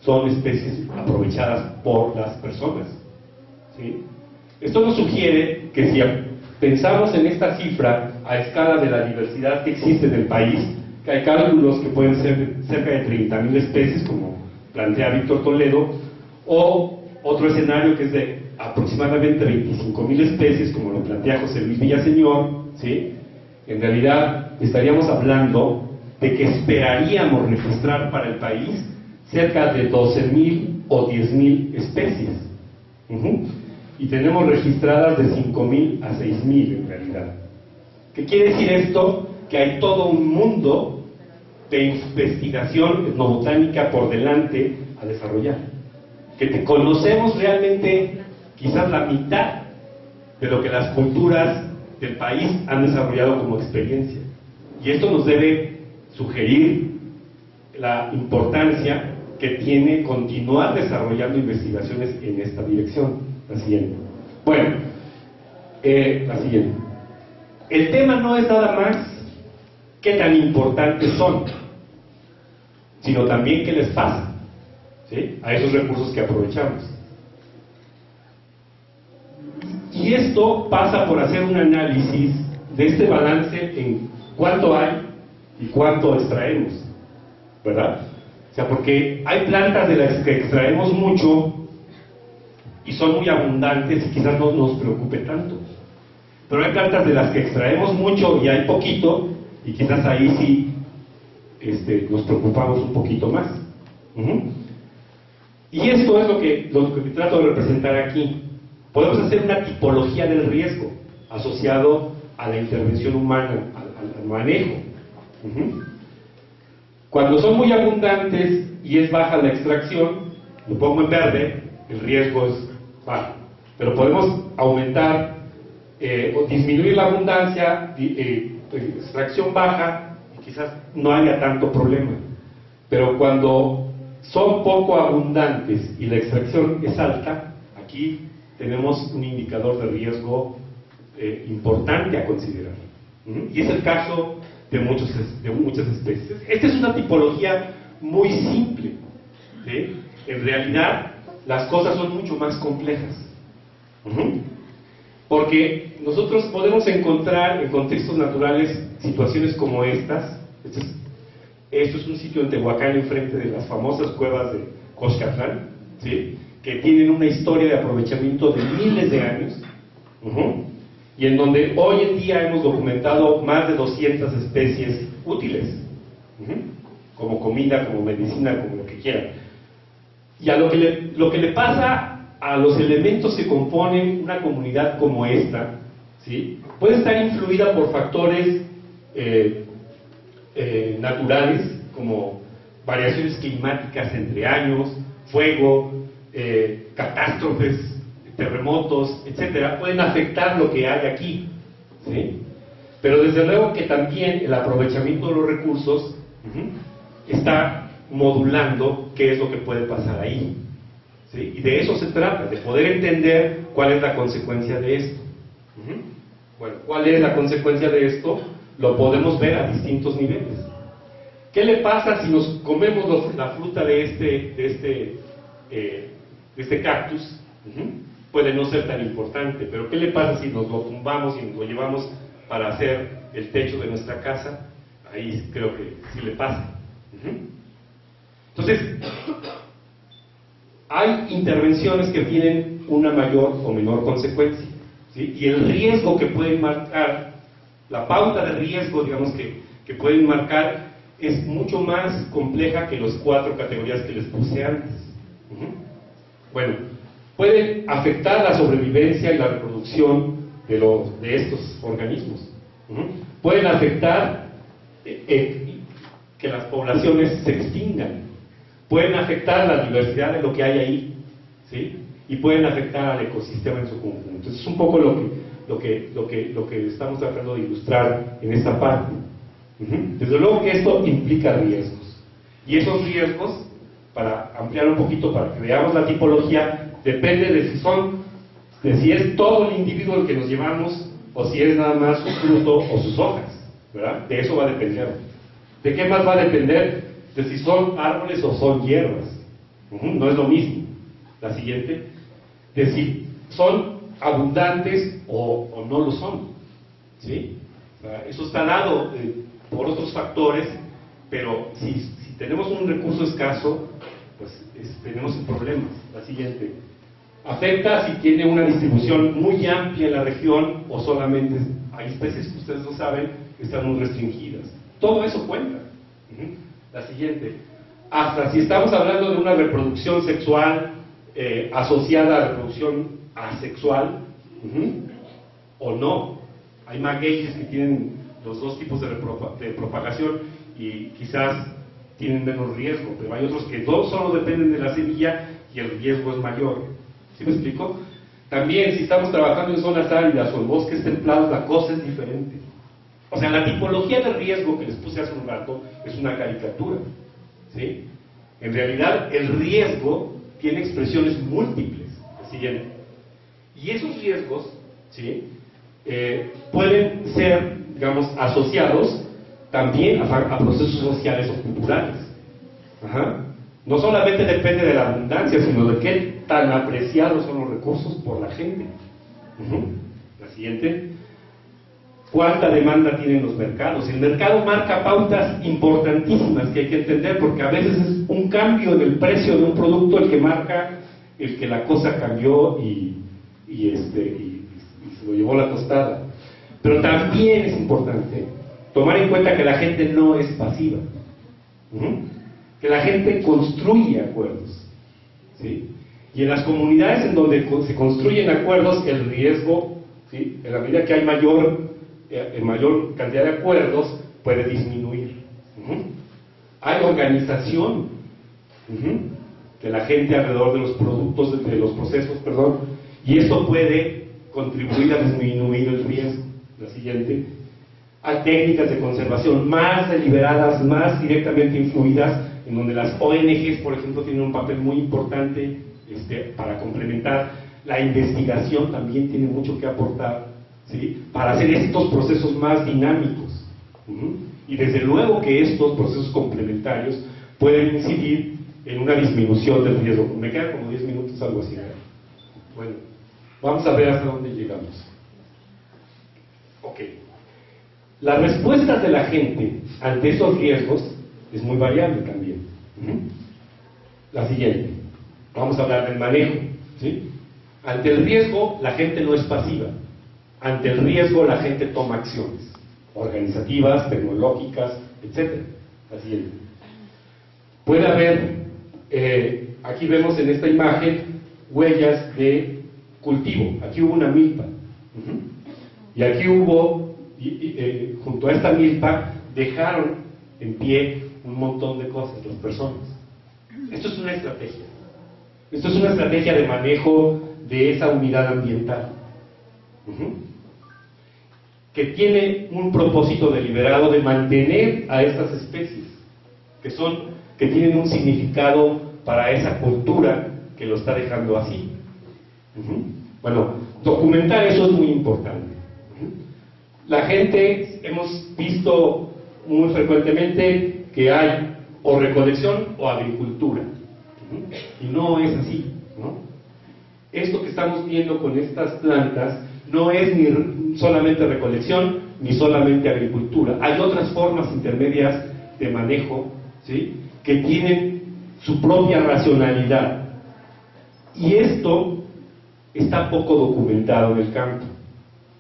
son especies aprovechadas por las personas, ¿sí? Esto nos sugiere que si pensamos en esta cifra a escala de la diversidad que existe en el país, que hay cálculos que pueden ser cerca de 30.000 especies, como plantea Víctor Toledo, o otro escenario que es de aproximadamente 25.000 especies, como lo plantea José Luis Villaseñor, ¿sí? En realidad estaríamos hablando de que esperaríamos registrar para el país cerca de 12.000 o 10.000 especies. Y tenemos registradas de 5.000 a 6.000 en realidad. ¿Qué quiere decir esto? Que hay todo un mundo de investigación etnobotánica por delante a desarrollar. Que conocemos realmente quizás la mitad de lo que las culturas del país han desarrollado como experiencia. Y esto nos debe sugerir la importancia que tiene continuar desarrollando investigaciones en esta dirección. La siguiente. Bueno, la siguiente. El tema no es nada más qué tan importantes son, sino también qué les pasa, ¿sí?, a esos recursos que aprovechamos. Y esto pasa por hacer un análisis de este balance en cuánto hay y cuánto extraemos, ¿verdad? O sea, porque hay plantas de las que extraemos mucho y son muy abundantes y quizás no nos preocupe tanto. Pero hay plantas de las que extraemos mucho y hay poquito, y quizás ahí sí nos preocupamos un poquito más. Y esto es lo que trato de representar aquí. Podemos hacer una tipología del riesgo asociado a la intervención humana, al manejo. Cuando son muy abundantes y es baja la extracción, lo pongo en verde, el riesgo es bajo. Pero podemos aumentar o disminuir la abundancia, extracción baja, y quizás no haya tanto problema. Pero cuando son poco abundantes y la extracción es alta, aquí tenemos un indicador de riesgo importante a considerar. Y es el caso de muchas especies. Esta es una tipología muy simple, ¿sí? En realidad, las cosas son mucho más complejas. Porque nosotros podemos encontrar en contextos naturales situaciones como estas. Esto es un sitio en Tehuacán, enfrente de las famosas cuevas de Coscatlán, ¿sí?, que tienen una historia de aprovechamiento de miles de años, y en donde hoy en día hemos documentado más de 200 especies útiles, como comida, como medicina, como lo que quieran. Y a lo que le pasa a los elementos que componen una comunidad como esta, ¿sí?, puede estar influida por factores naturales, como variaciones climáticas entre años, fuego, catástrofes, terremotos, etcétera, pueden afectar lo que hay aquí, ¿sí? Pero desde luego que también el aprovechamiento de los recursos está modulando qué es lo que puede pasar ahí, ¿sí? Y de eso se trata, de poder entender cuál es la consecuencia de esto. Bueno, ¿cuál es la consecuencia de esto? Lo podemos ver a distintos niveles. ¿Qué le pasa si nos comemos la fruta de este cactus? Puede no ser tan importante, pero ¿qué le pasa si nos lo tumbamos y nos lo llevamos para hacer el techo de nuestra casa? Ahí creo que sí le pasa. Entonces, hay intervenciones que tienen una mayor o menor consecuencia, ¿sí? Y el riesgo que pueden marcar, la pauta de riesgo, digamos, que pueden marcar, es mucho más compleja que las 4 categorías que les puse antes. Bueno, pueden afectar la sobrevivencia y la reproducción de estos organismos. Pueden afectar que las poblaciones se extingan. Pueden afectar la diversidad de lo que hay ahí, ¿sí? Y pueden afectar al ecosistema en su conjunto. Entonces, es un poco lo que estamos tratando de ilustrar en esta parte. Desde luego que esto implica riesgos. Y esos riesgos, para ampliar un poquito, para que veamos la tipología, depende de si es todo el individuo el que nos llevamos, o si es nada más su fruto o sus hojas, ¿verdad? De eso va a depender. ¿De qué más va a depender? De si son árboles o son hierbas. No es lo mismo. La siguiente, de si son abundantes o no lo son, ¿sí? O sea, eso está dado por otros factores, pero si tenemos un recurso escaso, pues tenemos problemas. La siguiente, afecta si tiene una distribución muy amplia en la región o solamente hay especies que ustedes no saben que están muy restringidas. Todo eso cuenta. La siguiente, hasta si estamos hablando de una reproducción sexual asociada a reproducción asexual o no. Hay magueyes que tienen los 2 tipos de propagación y quizás tienen menos riesgo, pero hay otros que solo dependen de la semilla y el riesgo es mayor. ¿Sí me explico? También, si estamos trabajando en zonas áridas o en bosques templados, la cosa es diferente. O sea, la tipología de riesgo que les puse hace un rato es una caricatura, ¿sí? En realidad, el riesgo tiene expresiones múltiples. El siguiente. Y esos riesgos, ¿sí? Pueden ser, digamos, asociados también a procesos sociales o culturales. No solamente depende de la abundancia, sino de qué tan apreciados son los recursos por la gente. La siguiente. ¿Cuánta demanda tienen los mercados? El mercado marca pautas importantísimas que hay que entender, porque a veces es un cambio en el precio de un producto el que marca el que la cosa cambió y se lo llevó la tostada. Pero también es importante tomar en cuenta que la gente no es pasiva, que la gente construye acuerdos, ¿sí? Y en las comunidades en donde se construyen acuerdos, el riesgo, ¿sí? En la medida que hay mayor cantidad de acuerdos, puede disminuir. Hay organización de la gente alrededor de los productos, de los procesos, y esto puede contribuir a disminuir el riesgo. La siguiente. Hay técnicas de conservación más deliberadas, más directamente influidas, en donde las ONGs, por ejemplo, tienen un papel muy importante para complementar. La investigación también tiene mucho que aportar, ¿sí? Para hacer estos procesos más dinámicos. Y desde luego que estos procesos complementarios pueden incidir en una disminución del riesgo. Me quedan como 10 minutos, algo así. Bueno, vamos a ver hasta dónde llegamos. Ok. Las respuestas de la gente ante esos riesgos es muy variable también. La siguiente. Vamos a hablar del manejo, ¿sí? Ante el riesgo, la gente no es pasiva. Ante el riesgo, la gente toma acciones organizativas, tecnológicas, etc. La siguiente. Puede haber, aquí vemos en esta imagen, huellas de cultivo. Aquí hubo una milpa. Y aquí hubo, junto a esta milpa, dejaron en pie un montón de cosas, las personas. Esto es una estrategia. Esto es una estrategia de manejo de esa unidad ambiental, que tiene un propósito deliberado de mantener a estas especies, que tienen un significado para esa cultura que lo está dejando así. Bueno, documentar eso es muy importante. La gente, hemos visto muy frecuentemente que hay o recolección o agricultura, y no es así, ¿no? Esto que estamos viendo con estas plantas no es ni solamente recolección ni solamente agricultura. Hay otras formas intermedias de manejo, ¿sí?, que tienen su propia racionalidad, y esto está poco documentado en el campo.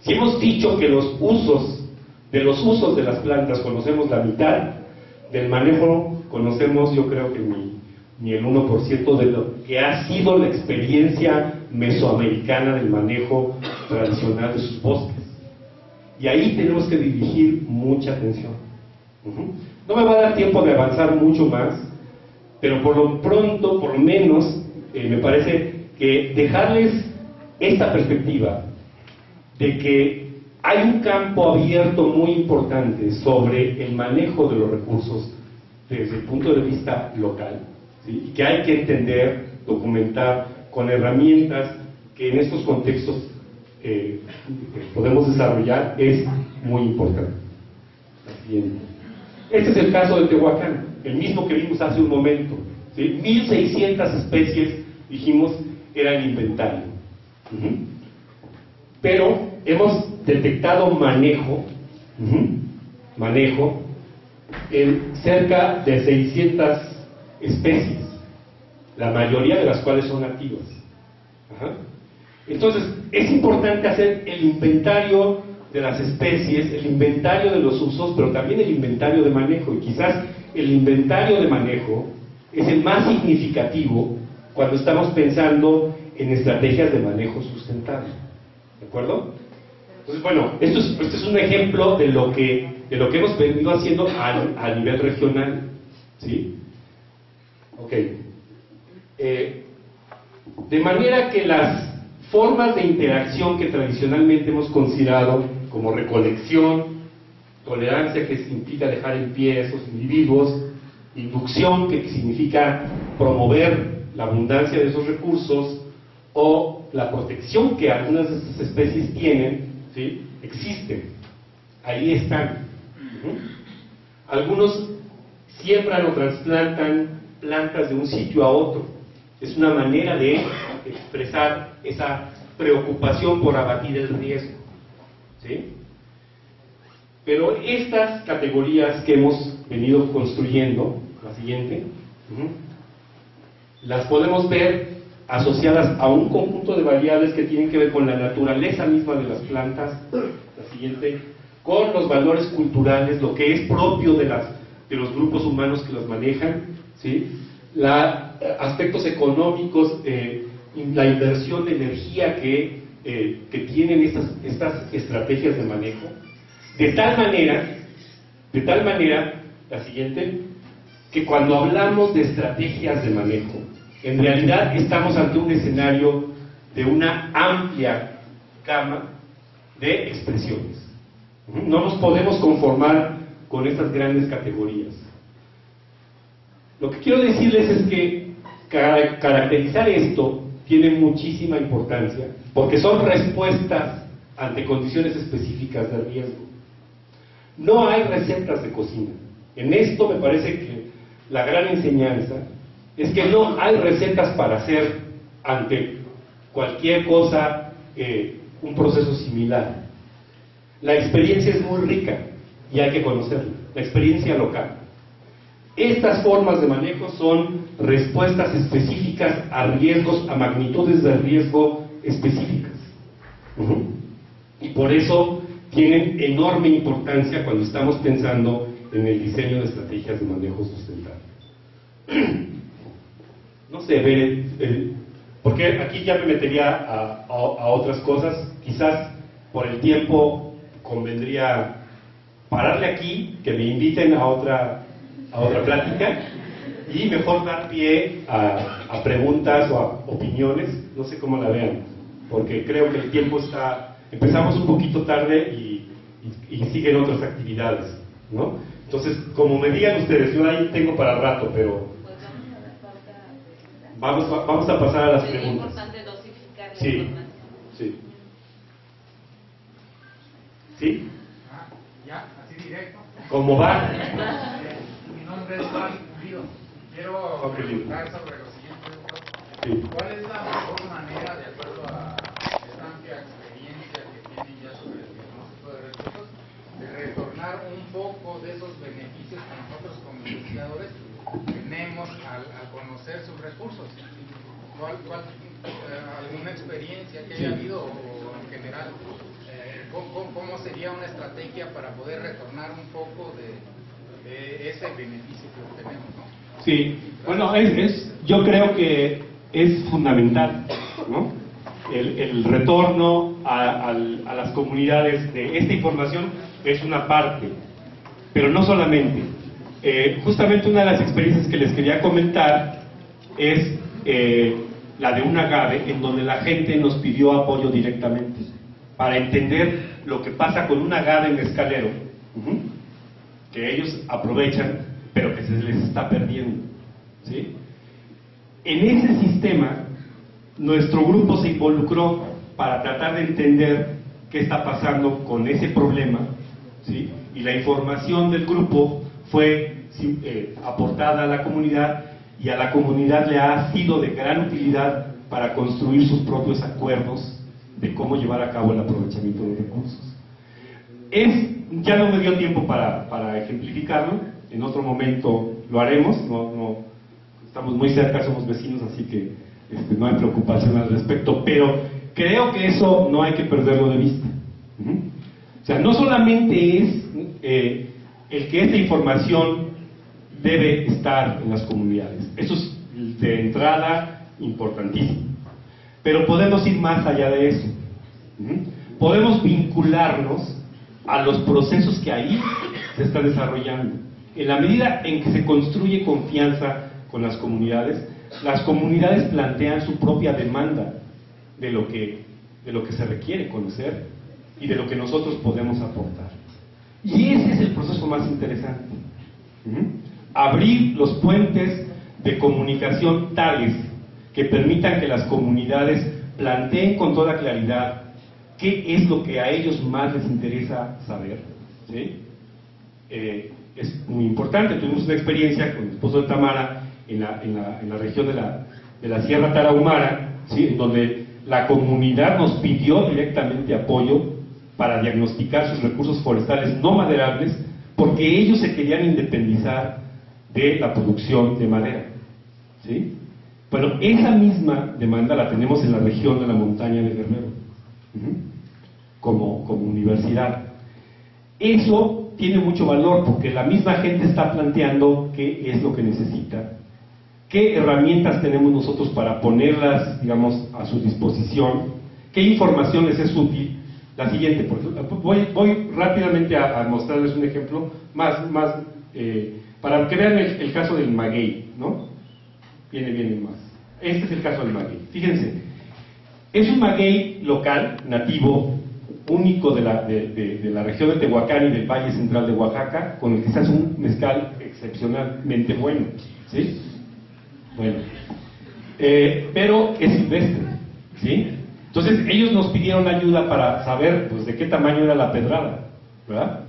Si hemos dicho que de los usos de las plantas conocemos la mitad, del manejo conocemos, yo creo que ni el 1% de lo que ha sido la experiencia mesoamericana del manejo tradicional de sus bosques. Y ahí tenemos que dirigir mucha atención. No me va a dar tiempo de avanzar mucho más, pero por lo pronto, por lo menos, me parece que dejarles esta perspectiva de que hay un campo abierto muy importante sobre el manejo de los recursos desde el punto de vista local, ¿sí?, y que hay que entender, documentar con herramientas que en estos contextos podemos desarrollar, es muy importante. La siguiente. Este es el caso de Tehuacán, el mismo que vimos hace un momento, ¿sí? 1.600 especies, dijimos, era el inventario. Pero hemos detectado manejo en cerca de 600 especies, la mayoría de las cuales son nativas. Entonces, es importante hacer el inventario de las especies, el inventario de los usos, pero también el inventario de manejo, y quizás el inventario de manejo es el más significativo cuando estamos pensando en estrategias de manejo sustentable. ¿De acuerdo? Entonces, bueno, este es un ejemplo de lo que hemos venido haciendo a nivel regional, ¿sí? Ok. De manera que las formas de interacción que tradicionalmente hemos considerado como recolección, tolerancia, que implica dejar en pie a esos individuos, inducción, que significa promover la abundancia de esos recursos, o la protección que algunas de estas especies tienen, ¿sí?, existen, ahí están. Algunos siembran o trasplantan plantas de un sitio a otro. Es una manera de expresar esa preocupación por abatir el riesgo, ¿sí? Pero estas categorías que hemos venido construyendo, la siguiente, las podemos ver asociadas a un conjunto de variables que tienen que ver con la naturaleza misma de las plantas, la siguiente, con los valores culturales, lo que es propio de los grupos humanos que los manejan, ¿sí?, aspectos económicos, la inversión de energía que tienen estas estrategias de manejo, de tal manera, la siguiente, que cuando hablamos de estrategias de manejo, en realidad estamos ante un escenario de una amplia gama de expresiones. No nos podemos conformar con estas grandes categorías. Lo que quiero decirles es que caracterizar esto tiene muchísima importancia, porque son respuestas ante condiciones específicas de riesgo. No hay recetas de cocina. En esto me parece que la gran enseñanza es que no hay recetas para hacer ante cualquier cosa un proceso similar. La experiencia es muy rica y hay que conocerla, la experiencia local. Estas formas de manejo son respuestas específicas a riesgos, a magnitudes de riesgo específicas. Y por eso tienen enorme importancia cuando estamos pensando en el diseño de estrategias de manejo sustentable. No sé, porque aquí ya me metería a otras cosas. Quizás por el tiempo convendría pararle aquí, que me inviten a otra otra plática y mejor dar pie a preguntas o a opiniones, no sé cómo la vean, porque creo que el tiempo está, empezamos un poquito tarde y siguen otras actividades, ¿no? Entonces, como me digan ustedes, yo ahí tengo para rato, pero vamos a pasar a las preguntas. Es importante dosificar la Sí, información. sí. ¿Sí? Ya, así directo. ¿Cómo va? Mi nombre es Juan Lío. Quiero preguntar sobre lo siguiente, doctor. Sí. ¿Cuál es la mejor manera, de acuerdo a esta amplia experiencia que tienen ya sobre el diagnóstico de recursos, de retornar un poco de esos beneficios que nosotros como investigadores tenemos al conocer sus recursos? ¿Alguna experiencia que haya habido o en general? ¿Cómo sería una estrategia para poder retornar un poco de ese beneficio que obtenemos, ¿no? Sí, bueno, yo creo que es fundamental, ¿no? El retorno a las comunidades de esta información es una parte, pero no solamente. Justamente una de las experiencias que les quería comentar es la de un agave, en donde la gente nos pidió apoyo directamente para entender lo que pasa con un agave mezcalero, que ellos aprovechan, pero que se les está perdiendo, ¿sí? En ese sistema, nuestro grupo se involucró para tratar de entender qué está pasando con ese problema, ¿sí? Y la información del grupo fue aportada a la comunidad, y a la comunidad le ha sido de gran utilidad para construir sus propios acuerdos de cómo llevar a cabo el aprovechamiento de los recursos. Ya no me dio tiempo para ejemplificarlo, en otro momento lo haremos, no, estamos muy cerca, somos vecinos, así que no hay preocupación al respecto, pero creo que eso no hay que perderlo de vista. O sea, no solamente es el que esta información debe estar en las comunidades, eso es de entrada importantísimo, pero podemos ir más allá de eso. Podemos vincularnos a los procesos que ahí se están desarrollando. En la medida en que se construye confianza con las comunidades plantean su propia demanda de lo que se requiere conocer y de lo que nosotros podemos aportar. Y ese es el proceso más interesante. Abrir los puentes de comunicación tales que permitan que las comunidades planteen con toda claridad qué es lo que a ellos más les interesa saber, ¿sí? Es muy importante. Tuvimos una experiencia con el esposo de Tamara en la región de la Sierra Tarahumara, ¿sí? En donde la comunidad nos pidió directamente apoyo para diagnosticar sus recursos forestales no maderables, porque ellos se querían independizar de la producción de madera, ¿sí? Bueno, esa misma demanda la tenemos en la región de la montaña de Guerrero, como universidad. Eso tiene mucho valor porque la misma gente está planteando qué es lo que necesita, qué herramientas tenemos nosotros para ponerlas, digamos, a su disposición, qué información les es útil. La siguiente, por ejemplo, voy rápidamente a mostrarles un ejemplo más para que vean el caso del maguey, ¿no? Viene más. Este es el caso del maguey. Fíjense, es un maguey local, nativo, único de la región de Tehuacán y del Valle Central de Oaxaca, con el que se hace un mezcal excepcionalmente bueno, ¿sí? Bueno, pero es silvestre, ¿sí? Entonces ellos nos pidieron ayuda para saber, pues, de qué tamaño era la pedrada, ¿verdad?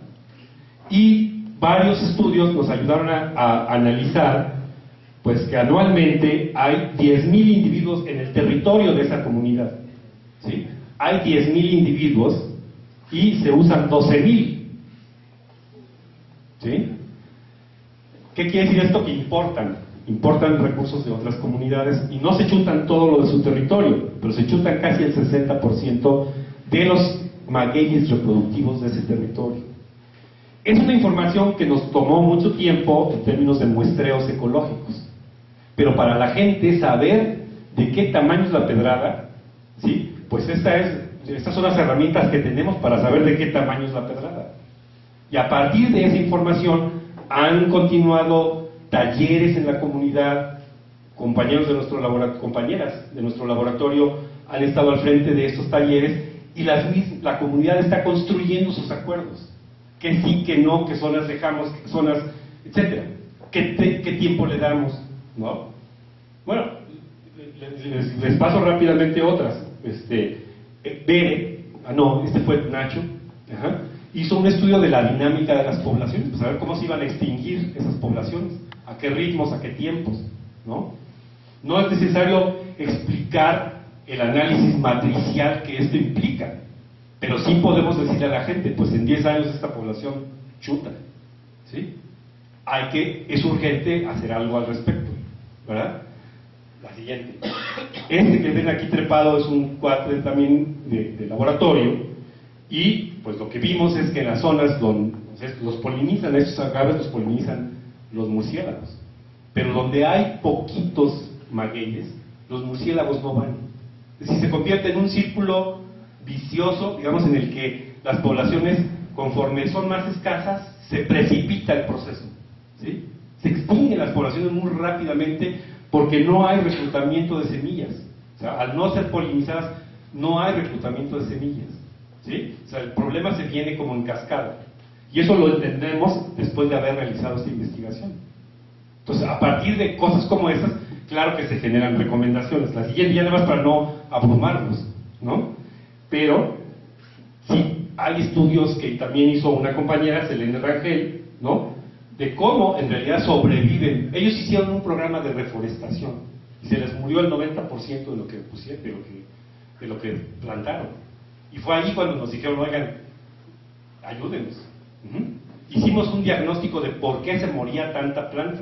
Y varios estudios nos ayudaron a analizar, pues, que anualmente hay 10,000 individuos en el territorio de esa comunidad, ¿sí? Hay 10,000 individuos y se usan 12,000, ¿sí? ¿Qué quiere decir esto? Que importan recursos de otras comunidades y no se chutan todo lo de su territorio, pero se chutan casi el 60% de los magueyes reproductivos de ese territorio. Es una información que nos tomó mucho tiempo en términos de muestreos ecológicos, pero para la gente saber de qué tamaño es la pedrada, ¿sí? Pues estas son las herramientas que tenemos para saber de qué tamaño es la pedrada. Y a partir de esa información han continuado talleres en la comunidad, compañeros de nuestro compañeras de nuestro laboratorio han estado al frente de estos talleres y la comunidad está construyendo sus acuerdos. Que sí, que no, qué zonas dejamos, qué zonas, etcétera. ¿Qué tiempo le damos? ¿No? Bueno, les paso rápidamente otras. Bere, este fue Nacho, hizo un estudio de la dinámica de las poblaciones, pues a ver cómo se iban a extinguir esas poblaciones, a qué ritmos, a qué tiempos, ¿no? No es necesario explicar el análisis matricial que esto implica, pero sí podemos decirle a la gente, pues en 10 años esta población chuta, ¿sí? Es urgente hacer algo al respecto, ¿verdad? La siguiente. Este que ven aquí trepado es un cuate también de laboratorio, y pues lo que vimos es que en las zonas donde los polinizan, estos agaves los polinizan los murciélagos, pero donde hay poquitos magueyes, los murciélagos no van. Es decir, se convierte en un círculo vicioso, digamos, en el que las poblaciones, conforme son más escasas, se precipita el proceso, ¿sí? Se extinguen las poblaciones muy rápidamente porque no hay reclutamiento de semillas. O sea, al no ser polinizadas, no hay reclutamiento de semillas, ¿sí? O sea, el problema se viene como en cascada. Y eso lo entendemos después de haber realizado esta investigación. Entonces, a partir de cosas como esas, claro que se generan recomendaciones. La siguiente, ya nada más para no abrumarnos, ¿no? Pero, sí, hay estudios que también hizo una compañera, Selene Rangel, ¿no? De cómo en realidad sobreviven. Ellos hicieron un programa de reforestación y se les murió el 90% de lo que pusieron, de lo que plantaron. Y fue ahí cuando nos dijeron, oigan, ayúdenos. Hicimos un diagnóstico de por qué se moría tanta planta.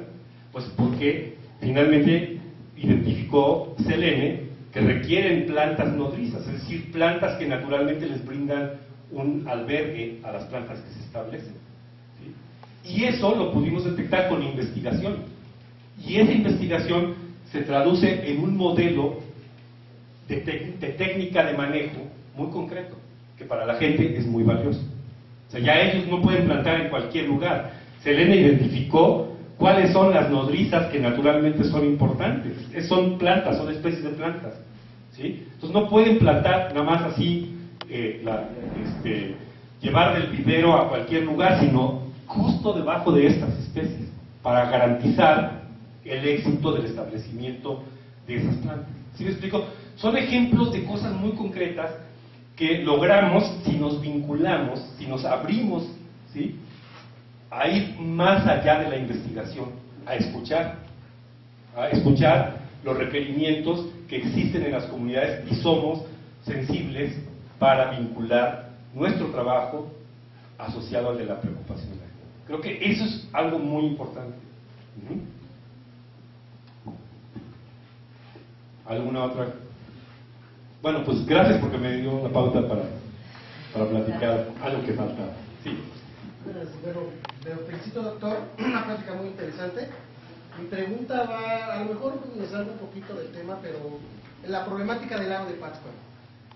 Pues porque finalmente identificó Selene que requieren plantas nodrizas, es decir, plantas que naturalmente les brindan un albergue a las plantas que se establecen, ¿sí? Y eso lo pudimos detectar con investigación. Y esa investigación se traduce en un modelo de técnica de manejo muy concreto, que para la gente es muy valioso. O sea, ya ellos no pueden plantar en cualquier lugar. Selene identificó cuáles son las nodrizas que naturalmente son importantes. Son plantas, son especies de plantas, ¿sí? Entonces no pueden plantar nada más así, llevar del vivero a cualquier lugar, sino justo debajo de estas especies, para garantizar el éxito del establecimiento de esas plantas. ¿Sí me explico? Son ejemplos de cosas muy concretas que logramos si nos vinculamos, si nos abrimos, ¿sí?, a ir más allá de la investigación, a escuchar los requerimientos que existen en las comunidades y somos sensibles para vincular nuestro trabajo asociado al de la preocupación de la gente. Creo que eso es algo muy importante. ¿Alguna otra? Bueno, pues gracias porque me dio una pauta para platicar algo que faltaba. Sí. Bueno, me felicito, doctor, una plática muy interesante. Mi pregunta va, a lo mejor me salgo un poquito del tema, pero en la problemática del lago de Pátzcuaro.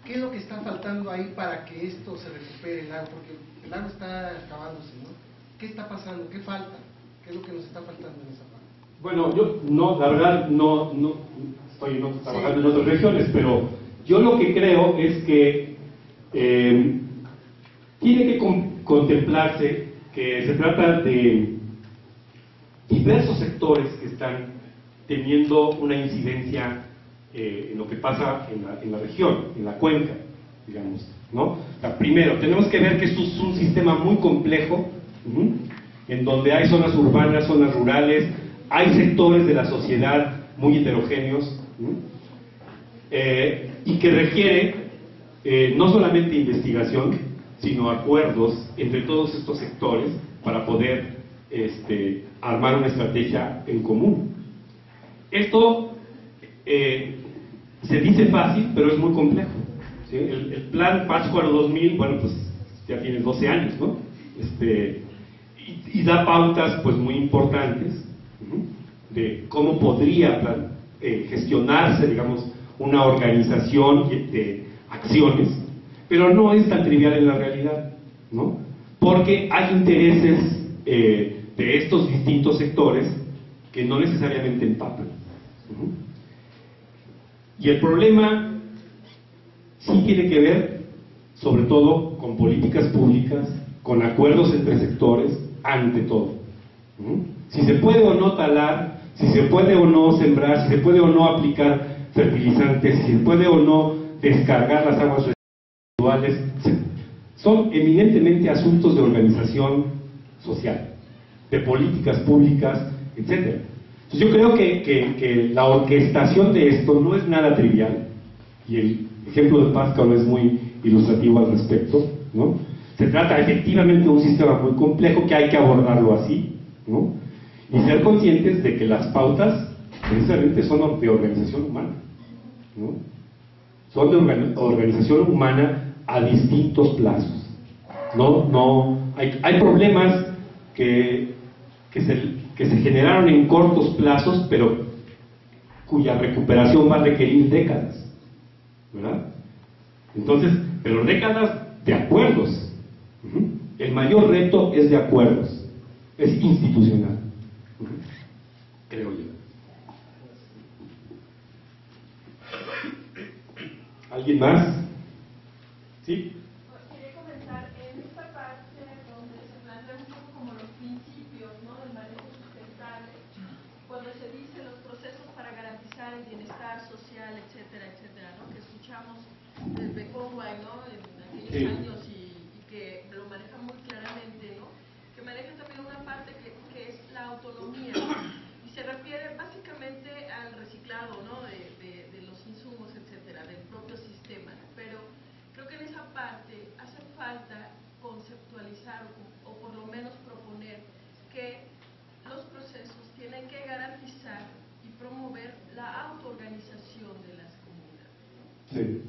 ¿Qué es lo que está faltando ahí para que esto se recupere el lago? Porque el lago está acabándose, ¿no? ¿Qué está pasando? ¿Qué falta? ¿Qué es lo que nos está faltando en esa parte? Bueno, yo no, la verdad no estoy trabajando en otras regiones, pero yo lo que creo es que tiene que contemplarse que se trata de diversos sectores que están teniendo una incidencia en lo que pasa en la región, en la cuenca, digamos, ¿no? O sea, primero, tenemos que ver que esto es un sistema muy complejo, en donde hay zonas urbanas, zonas rurales, hay sectores de la sociedad muy heterogéneos, y que requiere no solamente investigación, sino acuerdos entre todos estos sectores para poder armar una estrategia en común. Esto se dice fácil, pero es muy complejo, ¿sí? El plan Pátzcuaro 2000, bueno, pues ya tiene 12 años, ¿no? Y da pautas pues muy importantes de cómo podría gestionarse, digamos, una organización de acciones, pero no es tan trivial en la realidad, ¿no? Porque hay intereses de estos distintos sectores que no necesariamente empapan. Y el problema sí tiene que ver, sobre todo, con políticas públicas, con acuerdos entre sectores, ante todo. Si se puede o no talar, si se puede o no sembrar, si se puede o no aplicar fertilizantes, si se puede o no descargar las aguas residuales, son eminentemente asuntos de organización social, de políticas públicas, etc. Entonces yo creo que la orquestación de esto no es nada trivial, y el ejemplo de Pascal es muy ilustrativo al respecto, ¿no? Se trata efectivamente de un sistema muy complejo que hay que abordarlo así, ¿no? Y ser conscientes de que las pautas precisamente son de organización humana, ¿no? Son de organización humana a distintos plazos. Hay problemas que se generaron en cortos plazos, pero cuya recuperación va a requerir décadas, ¿verdad? Entonces, pero décadas de acuerdos. El mayor reto es de acuerdos, es institucional, creo yo. ¿Alguien más? ¿Sí? Quería comenzar en esta parte donde se plantea un poco como los principios, ¿no?, del manejo sustentable, cuando se dice los procesos para garantizar el bienestar social, etcétera, etcétera, ¿no?, que escuchamos desde Conway, ¿no?, en aquellos años y que lo maneja muy claramente, ¿no?, que maneja también una parte que es la autonomía, y se refiere básicamente al reciclado, ¿no?, de los insumos, etcétera, del propio sistema, pero creo que en esa parte hace falta conceptualizar o por lo menos proponer que los procesos tienen que garantizar y promover la autoorganización de las comunidades. Sí.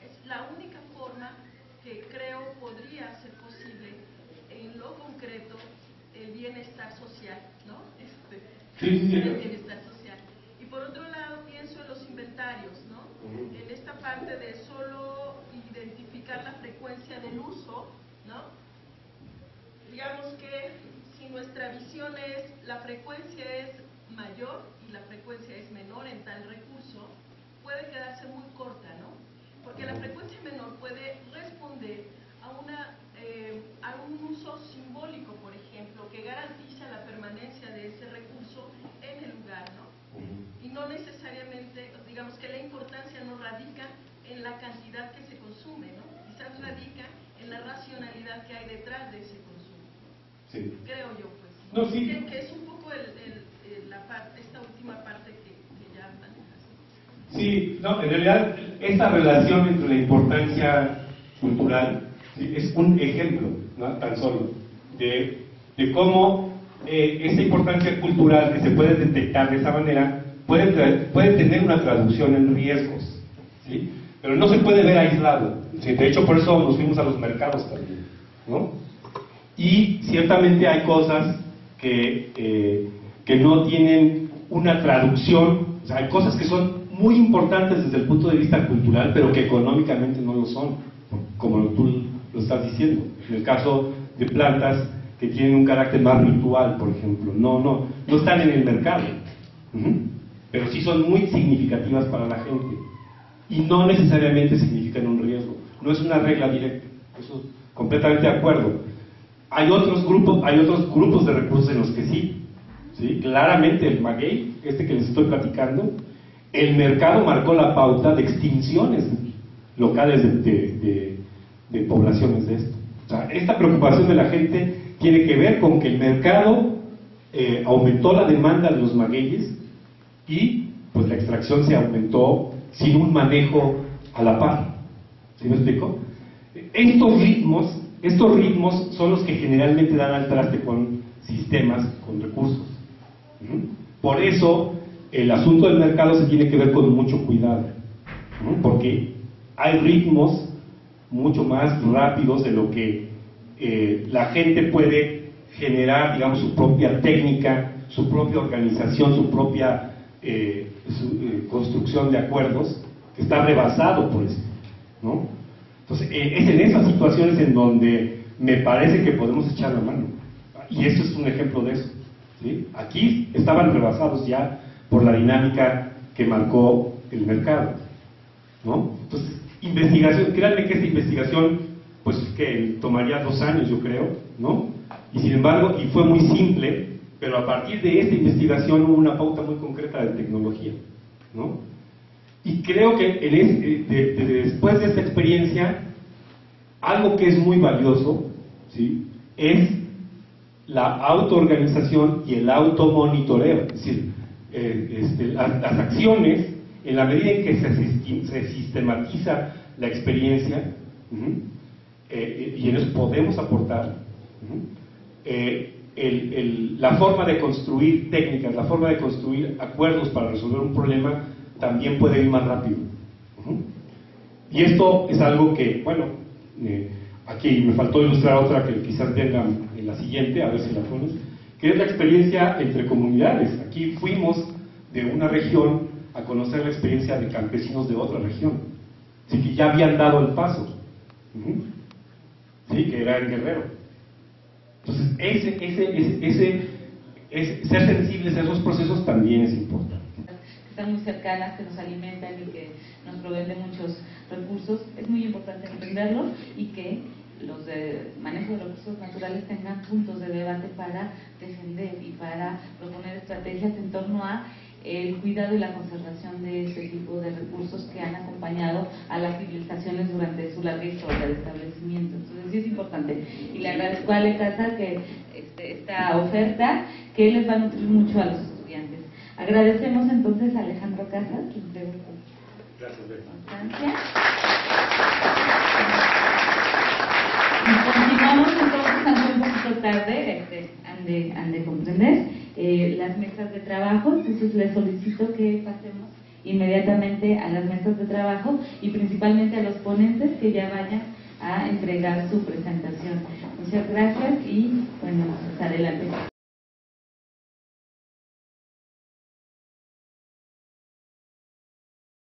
Es la única forma que creo podría ser posible en lo concreto el bienestar social, ¿no? Sí. El bienestar social. Y por otro lado pienso en los inventarios, ¿no? En esta parte de solo identificar la frecuencia del uso, ¿no? Digamos que si nuestra visión es la frecuencia es mayor y la frecuencia es menor en tal recurso, puede quedarse muy corta, ¿no? Porque la frecuencia menor puede responder a un uso simbólico, por ejemplo, que garantiza la permanencia de ese recurso en el lugar, ¿no? Y no necesariamente, digamos que la importancia no radica en la cantidad que se consume, ¿no? Quizás radica en la racionalidad que hay detrás de ese consumo. Sí. Creo yo, pues. No, sí. Que es un poco esta última parte que ya manejas. Sí, no, en realidad esta relación entre la importancia cultural, ¿sí?, es un ejemplo, ¿no?, tan solo de cómo esta importancia cultural que se puede detectar de esa manera puede tener una traducción en riesgos, ¿sí?, pero no se puede ver aislado. ¿Sí? De hecho, por eso nos fuimos a los mercados también, ¿no? Y ciertamente hay cosas que no tienen una traducción, o sea, hay cosas que son muy importantes desde el punto de vista cultural, pero que económicamente no lo son, como tú lo estás diciendo. En el caso de plantas que tienen un carácter más ritual, por ejemplo, no están en el mercado, pero sí son muy significativas para la gente y no necesariamente significan un riesgo. No es una regla directa, eso completamente de acuerdo. Hay otros grupos de recursos en los que sí, claramente el maguey, que les estoy platicando, el mercado marcó la pauta de extinciones locales de poblaciones de esto. O sea, esta preocupación de la gente tiene que ver con que el mercado aumentó la demanda de los magueyes y pues la extracción se aumentó sin un manejo a la par. ¿Sí me explico? Estos ritmos son los que generalmente dan al traste con sistemas, con recursos. Por eso el asunto del mercado se tiene que ver con mucho cuidado, porque hay ritmos mucho más rápidos de lo que la gente puede generar, digamos, su propia técnica, su propia organización, su propia construcción de acuerdos, que está rebasado por esto, ¿no? Entonces, es en esas situaciones en donde me parece que podemos echar la mano. Y eso es un ejemplo de eso, ¿sí? Aquí estaban rebasados ya por la dinámica que marcó el mercado, ¿no? Entonces, investigación, créanme que esta investigación, pues que tomaría 2 años, yo creo, ¿no? Y sin embargo, y fue muy simple, pero a partir de esta investigación hubo una pauta muy concreta de tecnología, ¿no? Y creo que después de esta experiencia, algo que es muy valioso, ¿sí?, es la autoorganización y el automonitoreo. Es decir, las acciones, en la medida en que se sistematiza la experiencia, y en eso podemos aportar, la forma de construir técnicas, la forma de construir acuerdos para resolver un problema también puede ir más rápido. Y esto es algo que, bueno, aquí me faltó ilustrar otra que quizás venga en la siguiente, a ver si la pones, que es la experiencia entre comunidades. Aquí fuimos de una región a conocer la experiencia de campesinos de otra región, así que ya habían dado el paso, ¿sí?, que era en Guerrero. Entonces, ser sensibles a esos procesos también es importante. Que están muy cercanas, que nos alimentan y que nos proveen de muchos recursos, es muy importante entenderlo y que los de manejo de recursos naturales tengan puntos de debate para defender y para proponer estrategias en torno a el cuidado y la conservación de este tipo de recursos que han acompañado a las civilizaciones durante su larga historia de establecimiento. Entonces sí es importante. Y le agradezco a Ale Casa que esta oferta que les va a nutrir mucho a los estudiantes. Agradecemos entonces a Alejandro Casas, que entrega constancia. Y continuamos entonces, aunque un poquito tarde, han de comprender. Las mesas de trabajo, entonces les solicito que pasemos inmediatamente a las mesas de trabajo y principalmente a los ponentes que ya vayan a entregar su presentación. Muchas gracias y bueno, hasta adelante.